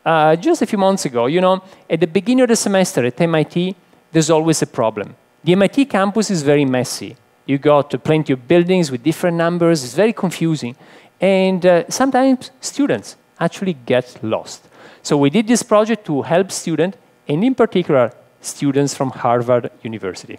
[SPEAKER 16] Just a few months ago, you know, at the beginning of the semester at MIT, there's always a problem. The MIT campus is very messy. You got plenty of buildings with different numbers. It's very confusing. And sometimes students actually get lost. So we did this project to help students, and in particular, students from Harvard University.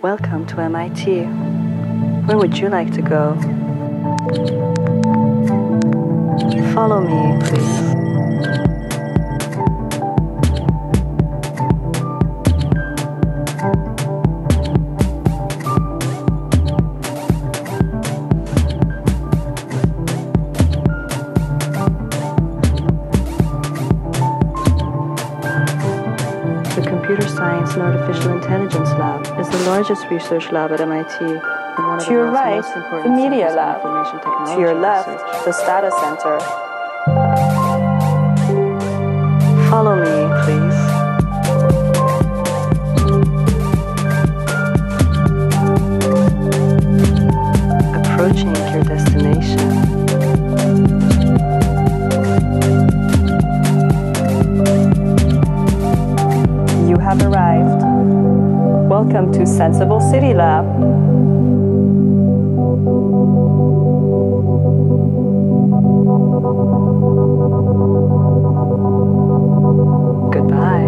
[SPEAKER 19] Welcome to MIT. Where would you like to go? Follow me, please. Computer Science and Artificial Intelligence Lab is the largest research lab at MIT. And one of
[SPEAKER 20] to your right,
[SPEAKER 19] the
[SPEAKER 20] Media Lab. To your left, the Data Center.
[SPEAKER 19] Follow me, please. Approaching your destination.
[SPEAKER 20] You Welcome to Sensible City Lab. Goodbye.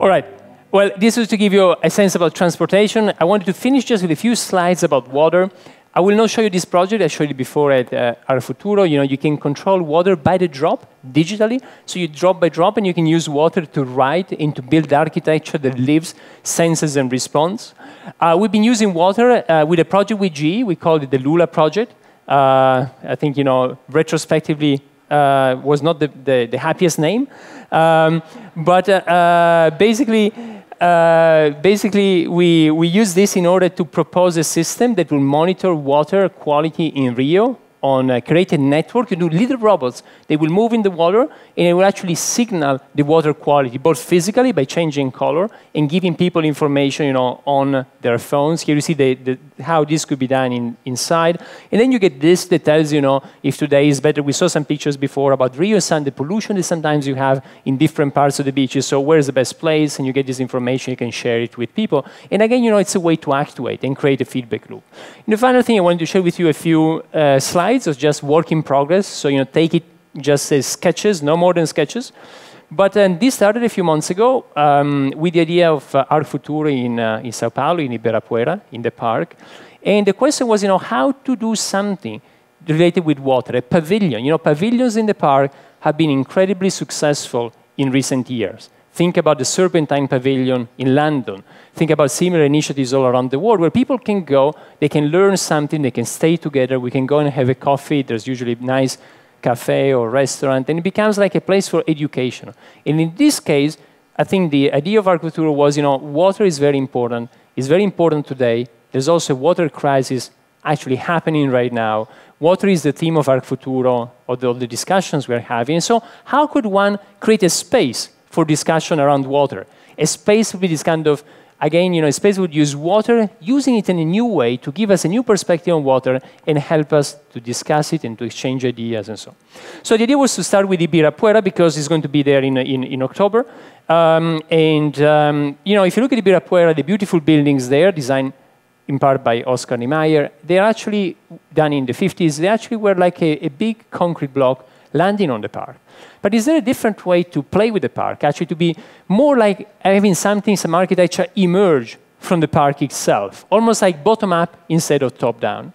[SPEAKER 16] All right. Well, this was to give you a sense about transportation. I wanted to finish just with a few slides about water. I will not show you this project. I showed you before at ArcFuturo. You know, you can control water by the drop digitally. So you drop by drop, and you can use water to write and to build architecture that lives, senses, and responds. We've been using water with a project with GE. We called it the Lula project. I think, you know, retrospectively, was not the happiest name. Basically, we use this in order to propose a system that will monitor water quality in Rio on a created network. You do little robots. They will move in the water, and it will actually signal the water quality, both physically by changing color and giving people information, you know, on their phones. Here you see how this could be done inside. And then you get this that tells you know if today is better. We saw some pictures before about Rio Sun, the pollution that sometimes you have in different parts of the beaches. So where's the best place? And you get this information. You can share it with people. And again, you know, it's a way to actuate and create a feedback loop. And the final thing I wanted to share with you a few slides of just work in progress. So, you know, take it just as sketches, no more than sketches. But this started a few months ago with the idea of ArcFuturo in Sao Paulo, in Ibirapuera, in the park. And the question was, you know, how to do something related with water, a pavilion. You know, pavilions in the park have been incredibly successful in recent years. Think about the Serpentine Pavilion in London. Think about similar initiatives all around the world where people can go, they can learn something, they can stay together, we can go and have a coffee, there's usually a nice cafe or restaurant, and it becomes like a place for education. And in this case, I think the idea of ArcFuturo was, you know, water is very important. It's very important today. There's also a water crisis actually happening right now. Water is the theme of ArcFuturo, or the discussions we're having. So how could one create a space for discussion around water? A space with this kind of, again, you know, a space would use water, using it in a new way to give us a new perspective on water and help us to discuss it and to exchange ideas and so on. So the idea was to start with Ibirapuera because it's going to be there in October. You know, if you look at Ibirapuera, the beautiful buildings there, designed in part by Oscar Niemeyer, they're actually done in the 50s. They actually were like a big concrete block landing on the park. But is there a different way to play with the park, actually to be more like having something, some architecture emerge from the park itself, almost like bottom-up instead of top-down?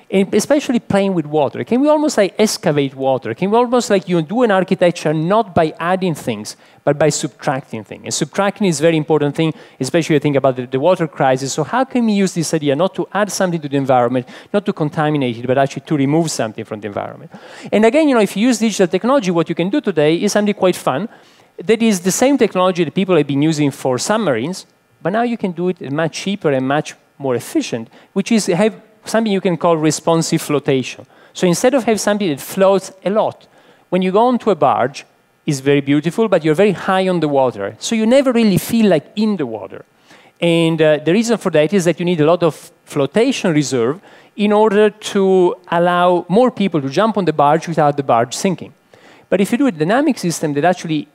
[SPEAKER 16] And especially playing with water. Can we almost like excavate water? Can we almost like you do an architecture not by adding things, but by subtracting things? And subtracting is a very important thing, especially when you think about the water crisis. So how can we use this idea not to add something to the environment, not to contaminate it, but actually to remove something from the environment? And again, you know, if you use digital technology, what you can do today is something quite fun. That is the same technology that people have been using for submarines, but now you can do it much cheaper and much more efficient, which is have something you can call responsive flotation. So instead of having something that floats a lot, when you go onto a barge, it's very beautiful, but you're very high on the water. So you never really feel like in the water. And the reason for that is that you need a lot of flotation reserve in order to allow more people to jump on the barge without the barge sinking. But if you do a dynamic system that actually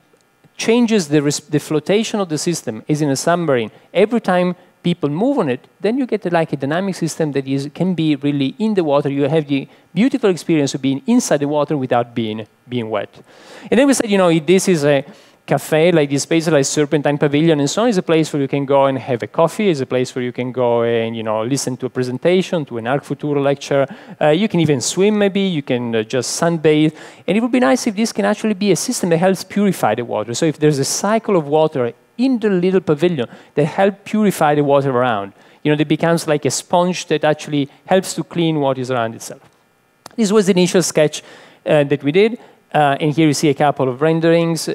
[SPEAKER 16] changes the flotation of the system, as in a submarine, every time people move on it, then you get like a dynamic system that can be really in the water. You have the beautiful experience of being inside the water without being wet. And then we said, you know, this is a cafe, like this space like Serpentine Pavilion and so on, is a place where you can go and have a coffee, is a place where you can go and, you know, listen to a presentation, to an ArcFuturo lecture. You can even swim maybe, you can just sunbathe. And it would be nice if this can actually be a system that helps purify the water. So if there's a cycle of water in the little pavilion that help purify the water around, you know, it becomes like a sponge that actually helps to clean what is around itself. This was the initial sketch that we did. And here you see a couple of renderings.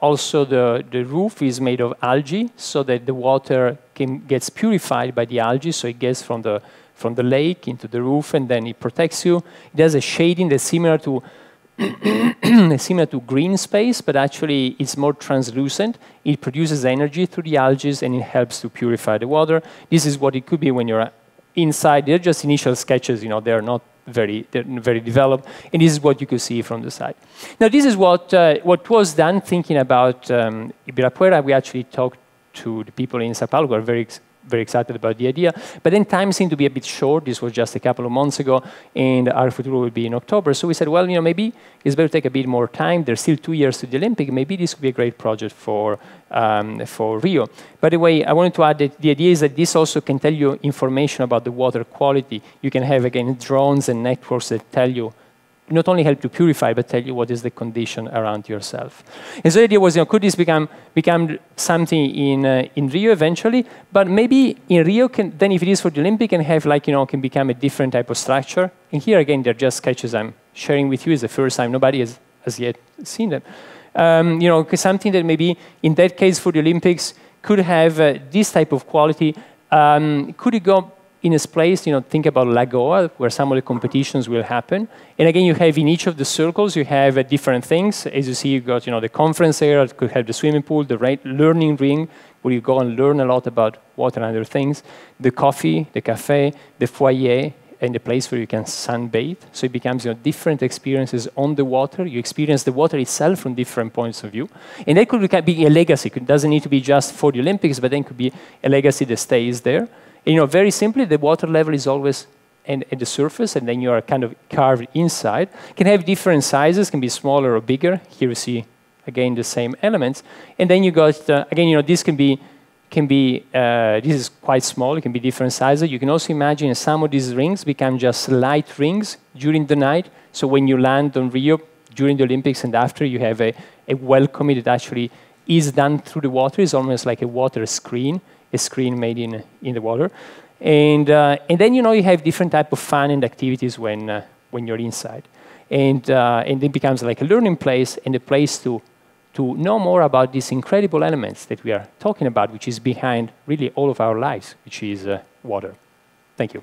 [SPEAKER 16] Also, the roof is made of algae so that the water gets purified by the algae. So it gets from the lake into the roof, and then it protects you. It has a shading that's similar to green space, but actually it's more translucent. It produces energy through the algae, and it helps to purify the water. This is what it could be when you're inside, they're just initial sketches, they're not very developed, and this is what you could see from the side. Now, this is what was done thinking about Ibirapuera. We actually talked to the people in Sao Paulo who are very excited about the idea, but then time seemed to be a bit short. This was just a couple of months ago, and our Futuro will be in October. So we said, well, maybe it's better to take a bit more time. There's still 2 years to the Olympic. Maybe this could be a great project for Rio. By the way, I wanted to add that the idea is that this also can tell you information about the water quality. You can have, again, drones and networks that tell you, not only help to purify, but tell you what is the condition around yourself. And so the idea was, could this become something in Rio eventually? But maybe in Rio, then if it is for the Olympic, can have can become a different type of structure. And here again, they're just sketches I'm sharing with you. It's the first time nobody has yet seen them. Something that maybe in that case for the Olympics could have this type of quality. Could it go in a place, think about Lagoa, where some of the competitions will happen. And again, you have in each of the circles, you have different things. As you see, you've got the conference area, it could have the swimming pool, the learning ring, where you go and learn a lot about water and other things, the coffee, the cafe, the foyer, and the place where you can sunbathe. So it becomes different experiences on the water. You experience the water itself from different points of view. And that could be a legacy. It doesn't need to be just for the Olympics, but then could be a legacy that stays there. And, very simply, the water level is always at the surface, and then you are kind of carved inside. Can have different sizes, can be smaller or bigger. Here you see, again, the same elements. And then you got, again, this can be, this is quite small. It can be different sizes. You can also imagine some of these rings become just light rings during the night. So when you land on Rio during the Olympics and after, you have a welcoming that actually is done through the water. It's almost like a water screen. A screen made in the water, and then you have different type of fun and activities when you're inside, and it becomes like a learning place and a place to know more about these incredible elements that we are talking about, which is behind really all of our lives, which is water. Thank you.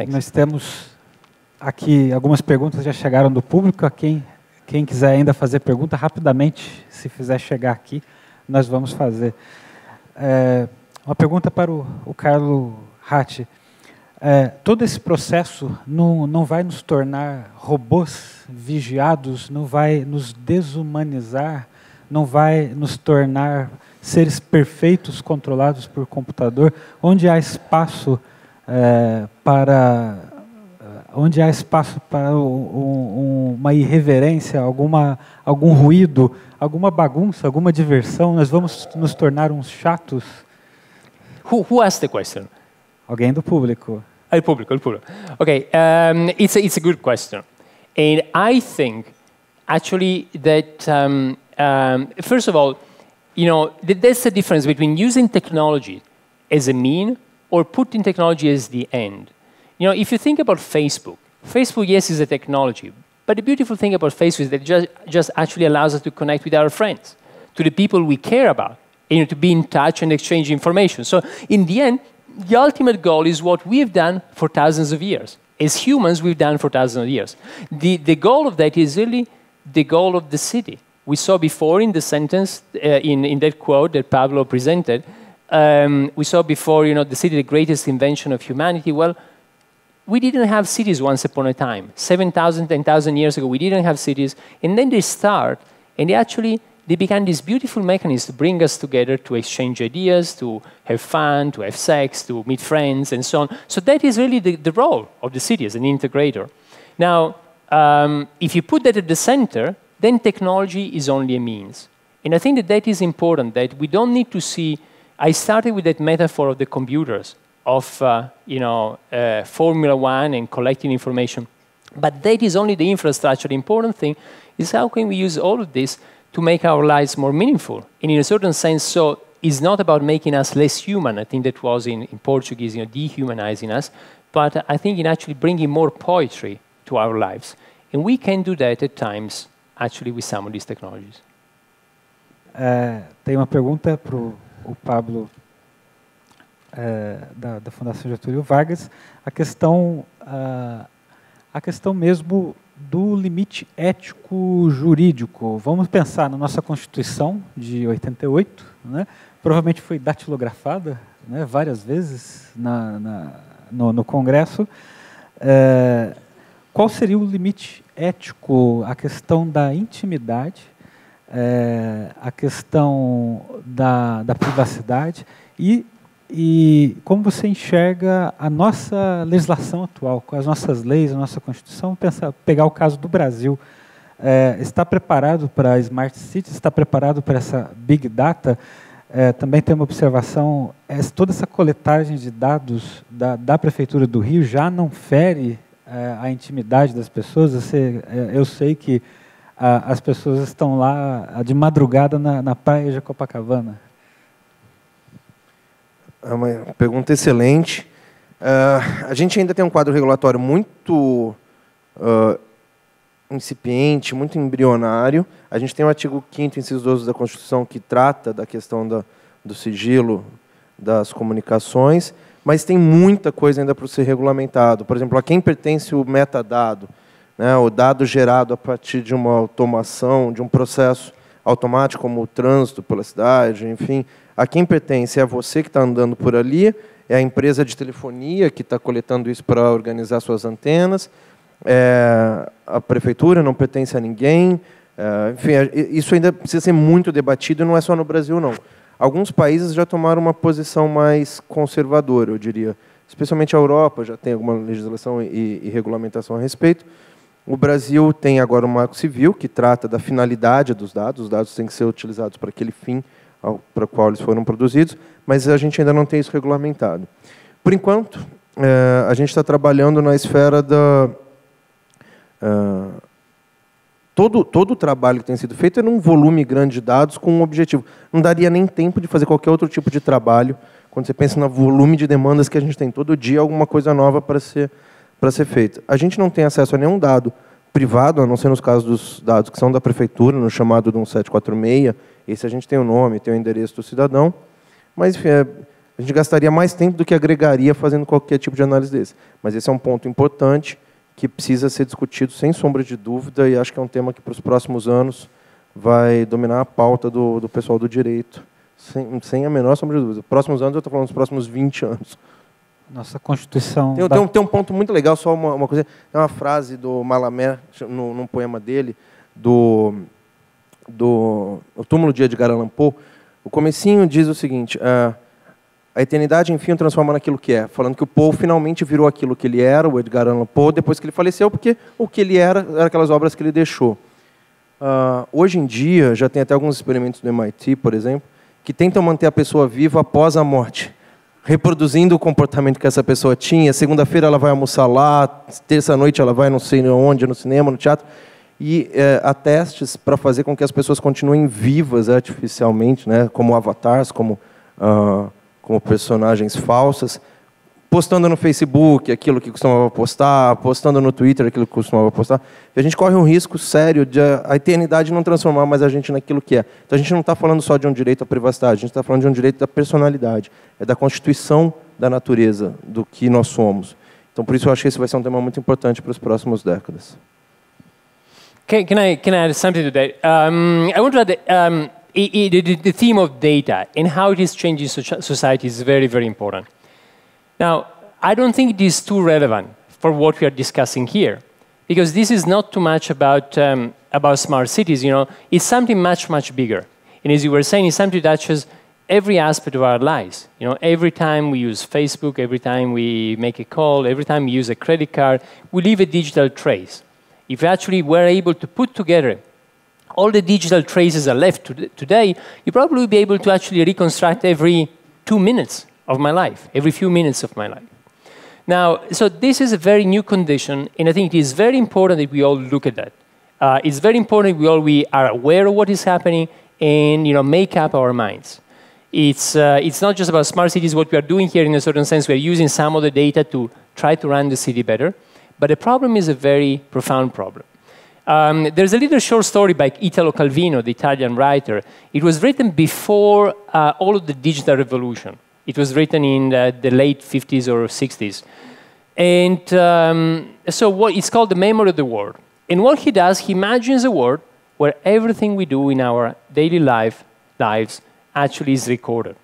[SPEAKER 1] Nós temos aqui algumas perguntas já chegaram do público. Quem quiser ainda fazer pergunta, rapidamente, se fizer chegar aqui, nós vamos fazer. Uma pergunta para o Carlo Ratti. Todo esse processo não vai nos tornar robôs vigiados, não vai nos desumanizar, não vai nos tornar seres perfeitos controlados por computador, onde há espaço para uma irreverência, algum ruído, alguma bagunça, alguma diversão, nós vamos nos tornar uns chatos?
[SPEAKER 16] Who asked the question?
[SPEAKER 1] Alguém do público.
[SPEAKER 16] El público. Okay, it's a good question, and I think actually that first of all, there's a difference between using technology as a mean or putting technology as the end. If you think about Facebook, yes, is a technology, but the beautiful thing about Facebook is that it just actually allows us to connect with our friends, to the people we care about, and to be in touch and exchange information. So in the end, the ultimate goal is what we've done for thousands of years. As humans, we've done for thousands of years. The goal of that is really the goal of the city. We saw before in the sentence, in that quote that Pablo presented, we saw before, the city, the greatest invention of humanity. Well, we didn't have cities once upon a time. 7,000, 10,000 years ago, we didn't have cities. And then they start, and they began this beautiful mechanism to bring us together, to exchange ideas, to have fun, to have sex, to meet friends, and so on. So that is really the role of the city as an integrator. Now, if you put that at the center, then technology is only a means. And I think that is important, that we don't need to see. I started with that metaphor of the computers, of Formula One and collecting information. But that is only the infrastructure. The important thing is how can we use all of this to make our lives more meaningful. And in a certain sense, so it's not about making us less human. I think that was in Portuguese, dehumanizing us. But I think in actually bringing more poetry to our lives. And we can do that at times, actually, with some of these technologies.
[SPEAKER 1] Tem uma pergunta para o Pablo da Fundação Getúlio Vargas. A questão a questão mesmo do limite ético-jurídico. Vamos pensar na nossa Constituição de 88, né? Provavelmente foi datilografada, né, várias vezes no Congresso. Qual seria o limite ético, a questão da intimidade, a questão da privacidade e como você enxerga a nossa legislação atual, com as nossas leis, a nossa Constituição? Pegar o caso do Brasil, está preparado para a Smart Cities, está preparado para essa Big Data? Também tem uma observação, toda essa coletagem de dados da Prefeitura do Rio já não fere a intimidade das pessoas? Eu sei que as pessoas estão lá de madrugada na praia de Copacabana.
[SPEAKER 4] É uma pergunta excelente. A gente ainda tem um quadro regulatório muito incipiente, muito embrionário. A gente tem o artigo 5º, inciso 12 da Constituição, que trata da questão do sigilo das comunicações, mas tem muita coisa ainda para ser regulamentado. Por exemplo, a quem pertence o metadado, né, o dado gerado a partir de uma automação, de um processo automático, como o trânsito pela cidade, enfim. A quem pertence? É você que está andando por ali, é a empresa de telefonia que está coletando isso para organizar suas antenas, a prefeitura não pertence a ninguém. Enfim, isso ainda precisa ser muito debatido, e não é só no Brasil, não. Alguns países já tomaram uma posição mais conservadora, eu diria. Especialmente a Europa já tem alguma legislação e regulamentação a respeito. O Brasil tem agora um marco civil que trata da finalidade dos dados. Os dados têm que ser utilizados para aquele fim para o qual eles foram produzidos, mas a gente ainda não tem isso regulamentado. Por enquanto, a gente está trabalhando na esfera da... Todo o trabalho que tem sido feito é num volume grande de dados com um objetivo. Não daria nem tempo de fazer qualquer outro tipo de trabalho quando você pensa no volume de demandas que a gente tem todo dia, alguma coisa nova para ser feita. A gente não tem acesso a nenhum dado privado, a não ser nos casos dos dados que são da prefeitura, no chamado de 1746. Esse a gente tem o nome, tem o endereço do cidadão, mas enfim, a gente gastaria mais tempo do que agregaria fazendo qualquer tipo de análise desse. Mas esse é um ponto importante que precisa ser discutido sem sombra de dúvida, e acho que é um tema que para os próximos anos vai dominar a pauta do pessoal do direito, sem a menor sombra de dúvida. Próximos anos, eu estou falando dos próximos 20 anos.
[SPEAKER 1] Nossa Constituição...
[SPEAKER 4] Tem um ponto muito legal, só uma coisa. Tem uma frase do Malamé, num poema dele, O Túmulo de Edgar Allan Poe. O comecinho diz o seguinte: a eternidade, enfim, o transforma naquilo que é. Falando que o Poe finalmente virou aquilo que ele era, o Edgar Allan Poe, depois que ele faleceu, porque o que ele era aquelas obras que ele deixou. Hoje em dia, já tem até alguns experimentos do MIT, por exemplo, que tentam manter a pessoa viva após a morte, reproduzindo o comportamento que essa pessoa tinha. Segunda-feira ela vai almoçar lá, terça-noite ela vai não sei onde, no cinema, no teatro. E há testes para fazer com que as pessoas continuem vivas artificialmente, né, como avatares, como personagens falsas, postando no Facebook aquilo que costumava postar, postando no Twitter aquilo que costumava postar. E a gente corre um risco sério de a eternidade não transformar mais a gente naquilo que é. Então a gente não está falando só de um direito à privacidade, a gente está falando de um direito da personalidade, da constituição da natureza, do que nós somos. Então por isso eu acho que esse vai ser um tema muito importante para as próximas décadas.
[SPEAKER 16] Can I add something to that? I want to add the theme of data and how it is changing society is very, very important. Now, I don't think it is too relevant for what we are discussing here, because this is not too much about smart cities. You know, it's something much, much bigger. And as you were saying, it's something that touches every aspect of our lives. You know, every time we use Facebook, every time we make a call, every time we use a credit card, we leave a digital trace. If actually we're able to put together all the digital traces are left today, you probably will be able to actually reconstruct every 2 minutes of my life, every few minutes of my life. Now, so this is a very new condition, and I think it is very important that we all look at that. It's very important that we are aware of what is happening and make up our minds. It's not just about smart cities. What we are doing here, in a certain sense, we are using some of the data to try to run the city better. But the problem is a very profound problem. There's a little short story by Italo Calvino, the Italian writer. It was written before all of the digital revolution. It was written in the late 50s or 60s. And so it's called the memory of the world. And what he does, he imagines a world where everything we do in our daily lives actually is recorded.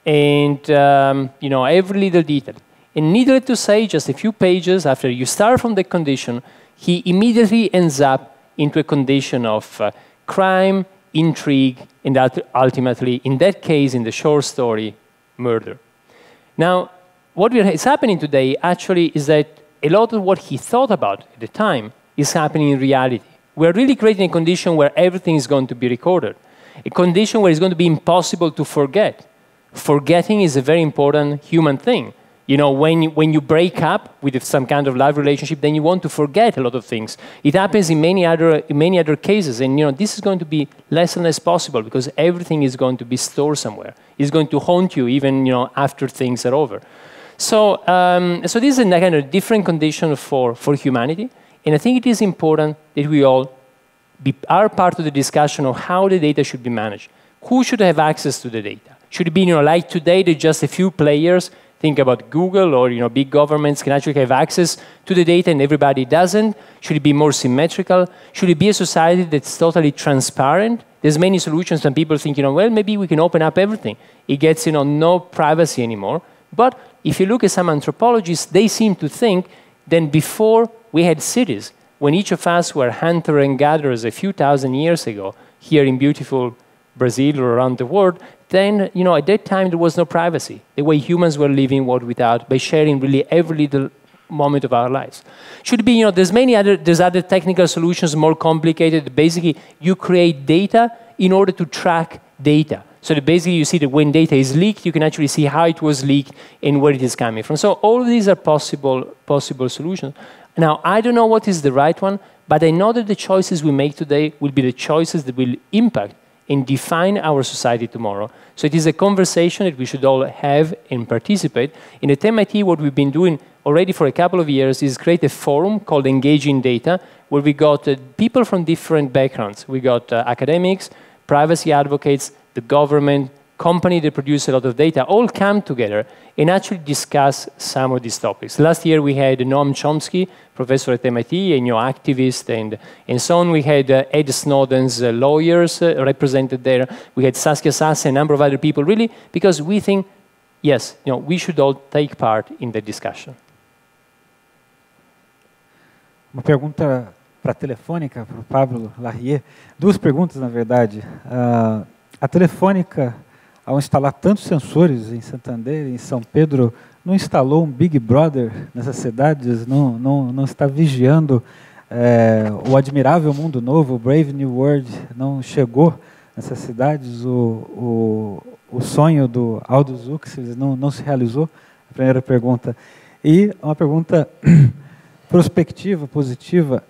[SPEAKER 16] And every little detail. And needless to say, just a few pages after you start from the condition, he immediately ends up into a condition of crime, intrigue, and ultimately, in that case, in the short story, murder. Now, what is happening today actually is that a lot of what he thought about at the time is happening in reality. We're really creating a condition where everything is going to be recorded, a condition where it's going to be impossible to forget. Forgetting is a very important human thing. You know, when you break up with some kind of love relationship, then you want to forget a lot of things. It happens in many other cases, and this is going to be less and less possible because everything is going to be stored somewhere. It's going to haunt you even after things are over. So this is a kind of different condition for humanity, and I think it is important that we all are part of the discussion of how the data should be managed. Who should have access to the data? Should it be like today that just a few players? Think about Google or big governments can actually have access to the data and everybody doesn't. Should it be more symmetrical? Should it be a society that's totally transparent? There's many solutions and people think, well, maybe we can open up everything. It gets, no privacy anymore. But if you look at some anthropologists, they seem to think that before we had cities, when each of us were hunters and gatherers a few thousand years ago, here in beautiful Brazil or around the world, then, at that time, there was no privacy. The way humans were living by sharing really every little moment of our lives. Should be, there's other technical solutions, more complicated. Basically, you create data in order to track data. So that basically, you see that when data is leaked, you can actually see how it was leaked and where it is coming from. So all of these are possible solutions. Now, I don't know what is the right one, but I know that the choices we make today will be the choices that will impact and define our society tomorrow. So it is a conversation that we should all have and participate. In at MIT, what we've been doing already for a couple of years is create a forum called Engaging Data, where we got people from different backgrounds. We got academics, privacy advocates, the government, company that produce a lot of data, all come together and actually discuss some of these topics. Last year, we had Noam Chomsky, professor at MIT, a activist, and so on. We had Ed Snowden's lawyers represented there. We had Saskia Sasse, a number of other people, really, because we think, yes, we should all take part in the discussion.
[SPEAKER 1] Uma pergunta para a Telefônica, para o Pablo Larrier. Duas perguntas, na verdade. A Telefônica, ao instalar tantos sensores em Santander, em São Pedro, não instalou um Big Brother nessas cidades? Não está vigiando o admirável mundo novo, o Brave New World? Não chegou nessas cidades? O sonho do Aldous Huxley não se realizou? A primeira pergunta. E uma pergunta prospectiva, positiva,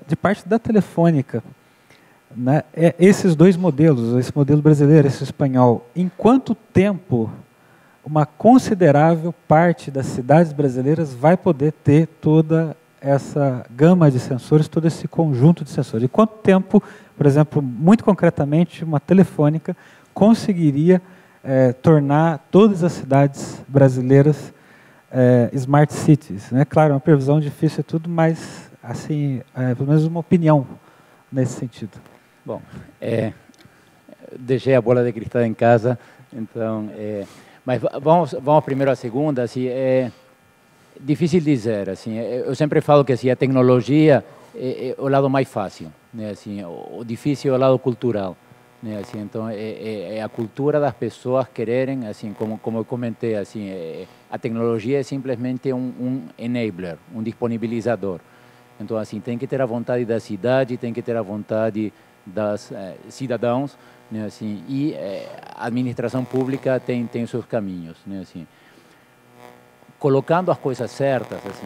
[SPEAKER 1] de parte da Telefônica. Né? Esses dois modelos, esse modelo brasileiro, esse espanhol, em quanto tempo uma considerável parte das cidades brasileiras vai poder ter toda essa gama de sensores, todo esse conjunto de sensores? Em quanto tempo, por exemplo, muito concretamente, uma Telefônica conseguiria tornar todas as cidades brasileiras smart cities? Né? Claro, é uma previsão difícil e tudo, mas assim, pelo menos uma opinião nesse sentido.
[SPEAKER 2] Bom, deixei a bola de cristal em casa, então, mas vamos primeiro à segunda. Assim, é difícil dizer. Assim, eu sempre falo que assim, a tecnologia é o lado mais fácil, né? Assim, o difícil é o lado cultural, né? Assim, então, é a cultura das pessoas quererem, assim, como eu comentei, assim, a tecnologia é simplesmente um enabler, um disponibilizador. Então, assim, tem que ter a vontade da cidade, tem que ter a vontade dos cidadãos, né, assim, e a administração pública tem os seus caminhos, né, assim. Colocando as coisas certas, assim,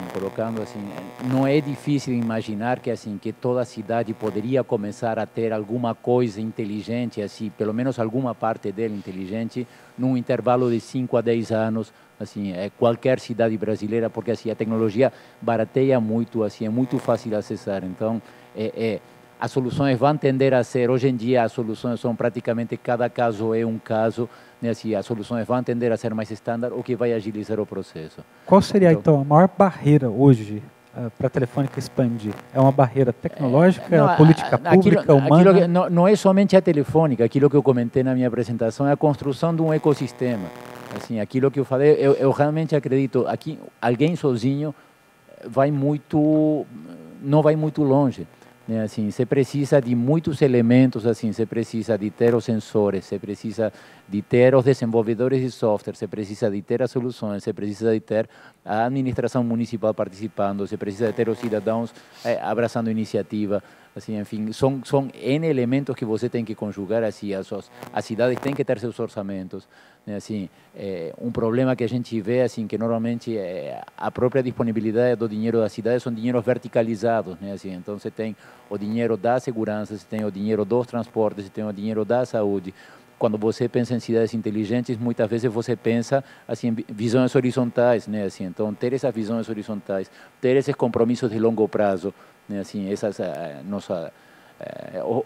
[SPEAKER 2] não é difícil imaginar que toda cidade poderia começar a ter alguma coisa inteligente, assim, pelo menos alguma parte dela inteligente, num intervalo de 5 a 10 anos, assim, qualquer cidade brasileira, porque assim, a tecnologia barateia muito, assim, é muito fácil de acessar. Então, as soluções vão tender a ser, hoje em dia as soluções são praticamente, cada caso é um caso, né, assim, as soluções vão tender a ser mais estándar, o que vai agilizar o processo.
[SPEAKER 1] Qual seria, então, a maior barreira hoje para a Telefônica expandir? É uma barreira tecnológica, política pública, humana?
[SPEAKER 2] Não é somente a Telefônica, aquilo que eu comentei na minha apresentação é a construção de um ecossistema. Assim, aquilo que eu falei, eu realmente acredito, aqui alguém sozinho não vai muito longe. Né? Assim, você precisa de muitos elementos, assim, você precisa de ter os sensores, você precisa de ter os desenvolvedores de software, você precisa de ter as soluções, você precisa de ter a administração municipal participando, você precisa de ter os cidadãos abraçando iniciativa. Assim, enfim, são N elementos que você tem que conjugar. Assim, as cidades têm que ter seus orçamentos. Né? Assim, um problema que a gente vê, assim, que normalmente a própria disponibilidade do dinheiro da cidade são dinheiros verticalizados. Né? Assim, então, você tem o dinheiro da segurança, você tem o dinheiro dos transportes, você tem o dinheiro da saúde. Quando você pensa em cidades inteligentes, muitas vezes você pensa assim, em visões horizontais. Né? Assim, então, ter essas visões horizontais, ter esses compromissos de longo prazo, né, assim,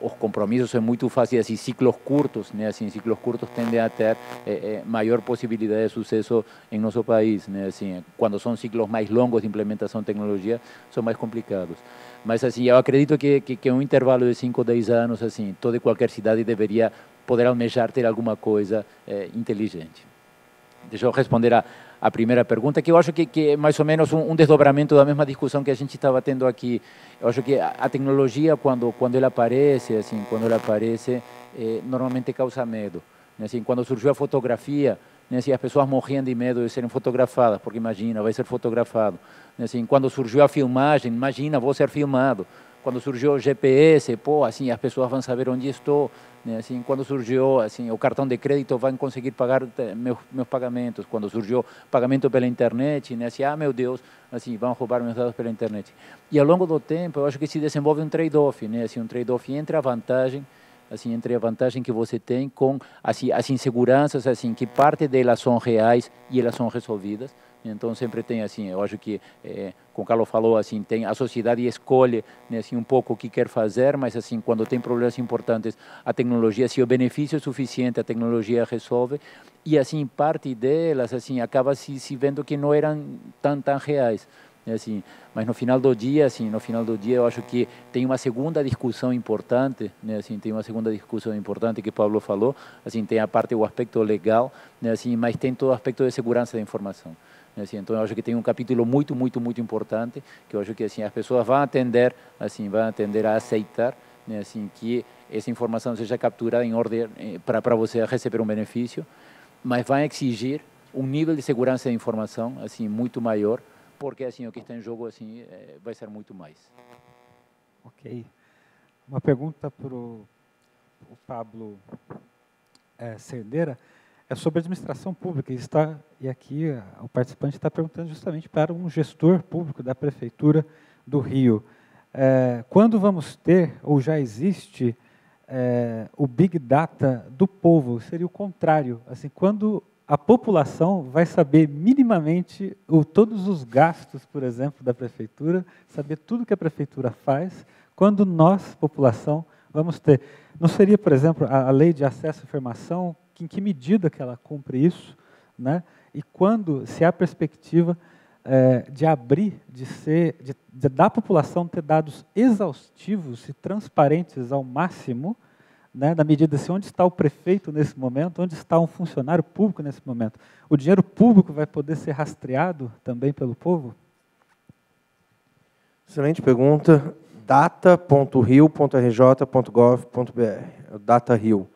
[SPEAKER 2] os compromissos são muito fáceis, assim, ciclos curtos, né, assim, ciclos curtos tendem a ter maior possibilidade de sucesso em nosso país, né, assim, quando são ciclos mais longos de implementação de tecnologia, são mais complicados. Mas assim, eu acredito que um intervalo de 5 ou 10 anos, assim, toda e qualquer cidade deveria poder almejar ter alguma coisa inteligente. Deixa eu responder a primeira pergunta, que eu acho que é mais ou menos um desdobramento da mesma discussão que a gente estava tendo aqui. Eu acho que a tecnologia, quando ela aparece, assim, normalmente causa medo. Assim, quando surgiu a fotografia, assim, as pessoas morriam de medo de serem fotografadas, porque imagina, vai ser fotografado. Assim, quando surgiu a filmagem, imagina, vou ser filmado. Quando surgiu o GPS, pô, assim, as pessoas vão saber onde estou. Né? Assim, quando surgiu assim, o cartão de crédito, vão conseguir pagar meus pagamentos. Quando surgiu pagamento pela internet, né? Assim, meu Deus, assim, vão roubar meus dados pela internet. E ao longo do tempo, eu acho que se desenvolve um trade-off, né? Assim, um trade-off entre a vantagem que você tem com assim, as inseguranças, assim, que parte delas são reais e elas são resolvidas. Então sempre tem assim, eu acho que como o Carlos falou, assim, tem a sociedade escolhe, né, assim, um pouco o que quer fazer, mas assim, quando tem problemas importantes, a tecnologia, se o benefício é suficiente, a tecnologia resolve, e assim parte delas assim acaba se vendo que não eram tão reais. Assim, mas no final do dia, eu acho que tem uma segunda discussão importante, né, assim, tem uma segunda discussão importante que Pablo falou, assim, tem a parte, o aspecto legal, né, assim, mas tem todo o aspecto de segurança da informação. Né, assim, então eu acho que tem um capítulo muito importante, que eu acho que assim, as pessoas vão tender a aceitar, né, assim, que essa informação seja capturada em ordem para você receber um benefício, mas vai exigir um nível de segurança da informação assim, muito maior, porque assim, o que está em jogo assim, vai ser muito mais.
[SPEAKER 1] Ok. Uma pergunta para o Pablo Cerdeira é sobre administração pública. E aqui o participante está perguntando justamente para um gestor público da Prefeitura do Rio. Quando vamos ter, ou já existe, o Big Data do povo? Seria o contrário. Assim, quando a população vai saber minimamente todos os gastos, por exemplo, da prefeitura, saber tudo que a prefeitura faz, quando nós, população, vamos ter. Não seria, por exemplo, a lei de acesso à informação, em que medida que ela cumpre isso, né? E quando, se há perspectiva de abrir, da população ter dados exaustivos e transparentes ao máximo, né, na medida assim, onde está o prefeito nesse momento, onde está um funcionário público nesse momento. O dinheiro público vai poder ser rastreado também pelo povo?
[SPEAKER 4] Excelente pergunta. data.rio.rj.gov.br, Data Rio.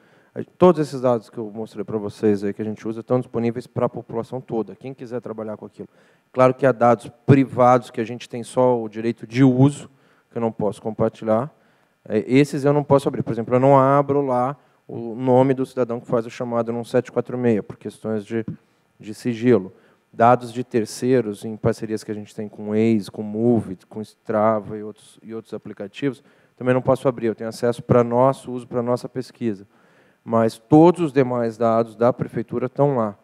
[SPEAKER 4] Todos esses dados que eu mostrei para vocês aí que a gente usa estão disponíveis para a população toda, quem quiser trabalhar com aquilo. Claro que há dados privados que a gente tem só o direito de uso, que eu não posso compartilhar. Esses eu não posso abrir. Por exemplo, eu não abro lá o nome do cidadão que faz o chamado no 746, por questões de sigilo. Dados de terceiros, em parcerias que a gente tem com o Waze, com o Move, com Strava e outros aplicativos, também não posso abrir. Eu tenho acesso para nosso uso, para nossa pesquisa. Mas todos os demais dados da prefeitura estão lá.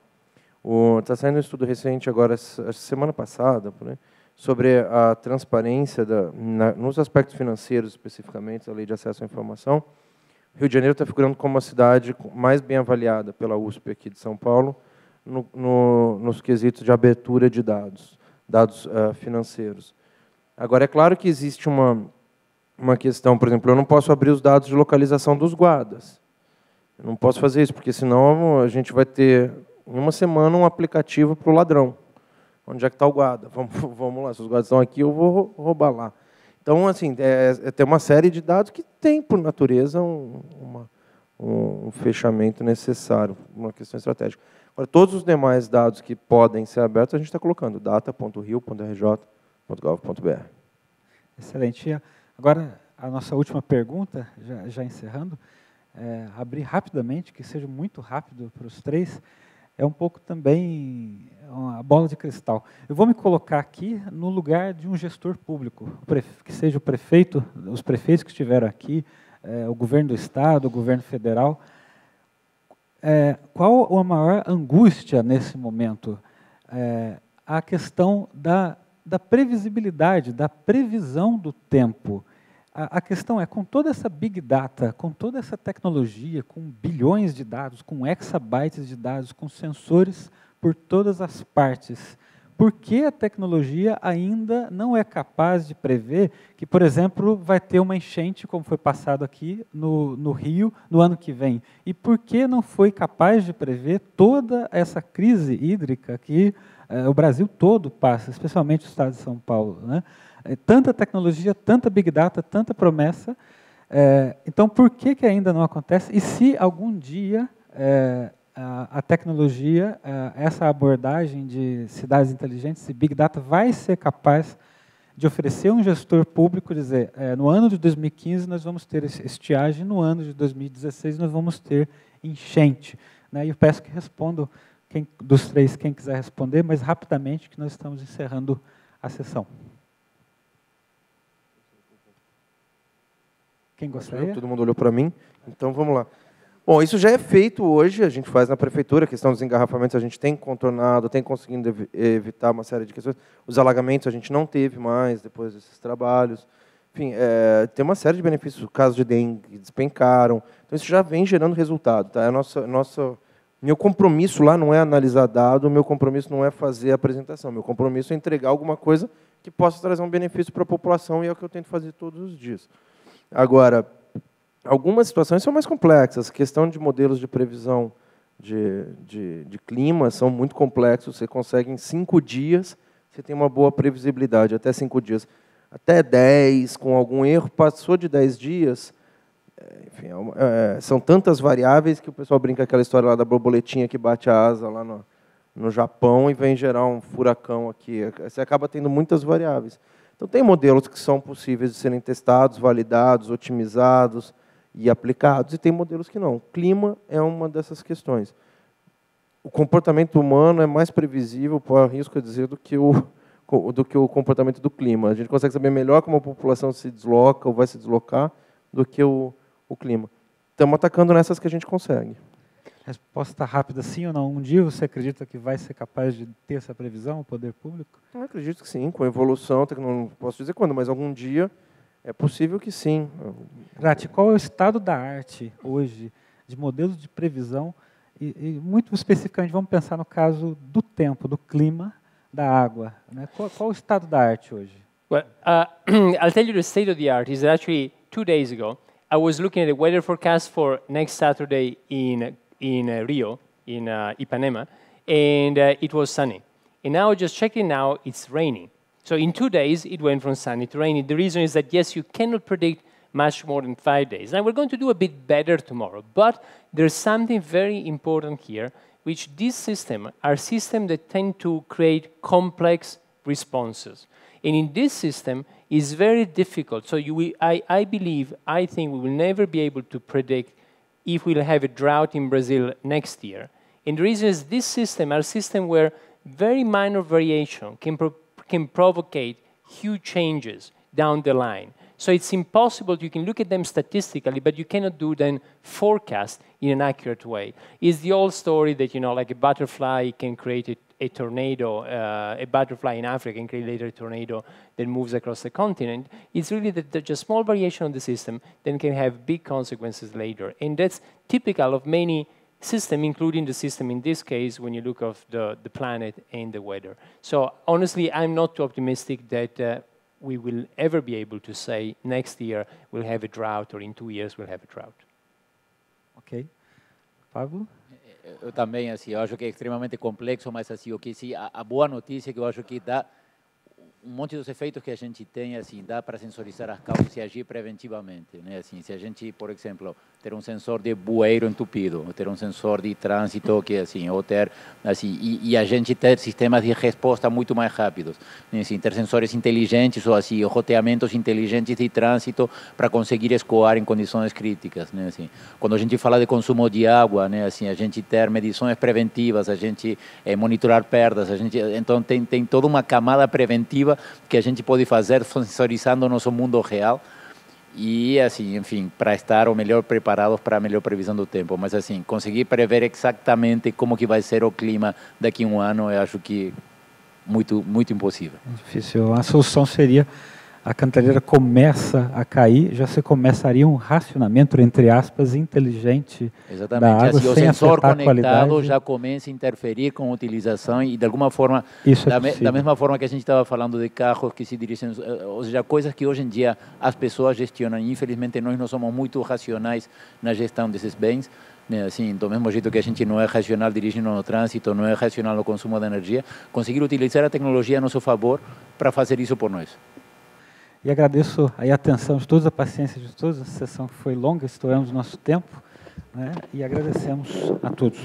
[SPEAKER 4] Está saindo um estudo recente agora, semana passada, sobre a transparência nos aspectos financeiros, especificamente, da Lei de Acesso à Informação. O Rio de Janeiro está figurando como a cidade mais bem avaliada pela USP aqui de São Paulo, nos quesitos de abertura de dados financeiros. Agora, é claro que existe uma questão, por exemplo, eu não posso abrir os dados de localização dos guardas. Eu não posso fazer isso, porque senão a gente vai ter, em uma semana, um aplicativo para o ladrão. Onde é que está o guarda? Vamos lá, se os guardas estão aqui, eu vou roubar lá. Então, assim, tem uma série de dados que tem, por natureza, um fechamento necessário, uma questão estratégica. Agora, todos os demais dados que podem ser abertos, a gente está colocando data.rio.rj.gov.br.
[SPEAKER 1] Excelente. Agora, a nossa última pergunta, já encerrando, abrir rapidamente, que seja muito rápido para os três, é um pouco também uma bola de cristal. Eu vou me colocar aqui no lugar de um gestor público, que seja o prefeito, os prefeitos que estiveram aqui, o governo do Estado, o governo federal. Qual a maior angústia nesse momento? A questão da previsibilidade, da previsão do tempo. A questão é, com toda essa Big Data, com toda essa tecnologia, com bilhões de dados, com exabytes de dados, com sensores por todas as partes, por que a tecnologia ainda não é capaz de prever que, por exemplo, vai ter uma enchente, como foi passado aqui no Rio, no ano que vem? E por que não foi capaz de prever toda essa crise hídrica que o Brasil todo passa, especialmente o estado de São Paulo, né? Tanta tecnologia, tanta Big Data, tanta promessa. Então, por que ainda não acontece? E se algum dia a tecnologia, essa abordagem de cidades inteligentes e Big Data vai ser capaz de oferecer um gestor público, dizer, no ano de 2015 nós vamos ter estiagem, no ano de 2016 nós vamos ter enchente. E eu peço que respondam, dos três, quem quiser responder, mas rapidamente, que nós estamos encerrando a sessão. Quem gostaria?
[SPEAKER 4] Todo mundo olhou para mim, então vamos lá. Bom, isso já é feito hoje, a gente faz na prefeitura, a questão dos engarrafamentos a gente tem contornado, tem conseguido evitar uma série de questões. Os alagamentos a gente não teve mais depois desses trabalhos. Enfim, tem uma série de benefícios, casos de dengue despencaram, então isso já vem gerando resultado. Tá? Meu compromisso lá não é analisar dado, meu compromisso não é fazer a apresentação, meu compromisso é entregar alguma coisa que possa trazer um benefício para a população, e é o que eu tento fazer todos os dias. Agora, algumas situações são mais complexas. A questão de modelos de previsão de clima são muito complexos. Você consegue, em 5 dias, você tem uma boa previsibilidade, até 5 dias. Até 10, com algum erro, passou de 10 dias. Enfim, são tantas variáveis que o pessoal brinca aquela história lá da borboletinha que bate a asa lá no Japão e vem gerar um furacão aqui. Você acaba tendo muitas variáveis. Então, tem modelos que são possíveis de serem testados, validados, otimizados e aplicados, e tem modelos que não. O clima é uma dessas questões. O comportamento humano é mais previsível, por arrisco a dizer, do que o comportamento do clima. A gente consegue saber melhor como a população se desloca ou vai se deslocar do que o clima. Estamos atacando nessas que a gente consegue.
[SPEAKER 1] Resposta rápida, sim ou não? Um dia você acredita que vai ser capaz de ter essa previsão, o poder público?
[SPEAKER 4] Eu acredito que sim, com evolução, não posso dizer quando, mas algum dia é possível que sim.
[SPEAKER 1] Rati, qual é o estado da arte hoje de modelos de previsão? E muito especificamente, vamos pensar no caso do tempo, do clima, da água. Né? Qual o estado da arte hoje?
[SPEAKER 16] Well, I'll tell you the state of the art is that actually 2 days ago, I was looking at the weather forecast for next Saturday in Rio, in Ipanema, and it was sunny. And now, just checking now, it's raining. So in 2 days, it went from sunny to rainy. The reason is that, yes, you cannot predict much more than 5 days. Now, we're going to do a bit better tomorrow, but there's something very important here, which this system are systems that tend to create complex responses. And in this system, it's very difficult. So I think we will never be able to predict if we'll have a drought in Brazil next year. And the reason is this system are systems where very minor variation can provocate huge changes down the line. So it's impossible, you can look at them statistically, but you cannot do then forecast in an accurate way. It's the old story that, like a butterfly can create a tornado, a butterfly in Africa can create later a tornado that moves across the continent. It's really that just small variation of the system then can have big consequences later. And that's typical of many systems, including the system in this case, when you look at the planet and the weather. So honestly, I'm not too optimistic that we will ever be able to say next year we'll have a drought or in 2 years we'll have a drought.
[SPEAKER 1] Ok. Pablo?
[SPEAKER 2] Eu também, assim, eu acho que é extremamente complexo, mas assim, o que sim, a boa notícia é que eu acho que dá monte dos efeitos que a gente tem, assim, dá para sensorizar as causas e agir preventivamente, né? Assim, se a gente, por exemplo, ter um sensor de bueiro entupido, ou ter um sensor de trânsito que, assim, ou ter, assim, e a gente ter sistemas de resposta muito mais rápidos, né? Assim, ter sensores inteligentes ou assim, roteamentos inteligentes de trânsito para conseguir escoar em condições críticas, né? Assim, quando a gente fala de consumo de água, né? Assim, a gente ter medições preventivas, a gente monitorar perdas, a gente, então tem toda uma camada preventiva que a gente pode fazer sensorizando o nosso mundo real e, assim, enfim, para estar o melhor preparados para a melhor previsão do tempo. Mas, assim, conseguir prever exatamente como que vai ser o clima daqui a um ano, eu acho que muito impossível.
[SPEAKER 1] Difícil. A solução seria a cantareira começa a cair, já se começaria um racionamento, entre aspas, inteligente da água,
[SPEAKER 2] assim, o sensor conectado já começa a interferir com a utilização e, de alguma forma, da mesma forma que a gente estava falando de carros que se dirigem, ou seja, coisas que hoje em dia as pessoas gestionam. Infelizmente, nós não somos muito racionais na gestão desses bens. Assim, do mesmo jeito que a gente não é racional dirigindo no trânsito, não é racional no consumo de energia, conseguir utilizar a tecnologia a nosso favor para fazer isso por nós.
[SPEAKER 1] E agradeço a atenção de todos, a paciência de todos. A sessão foi longa, estouramos nosso tempo, né? E agradecemos a todos.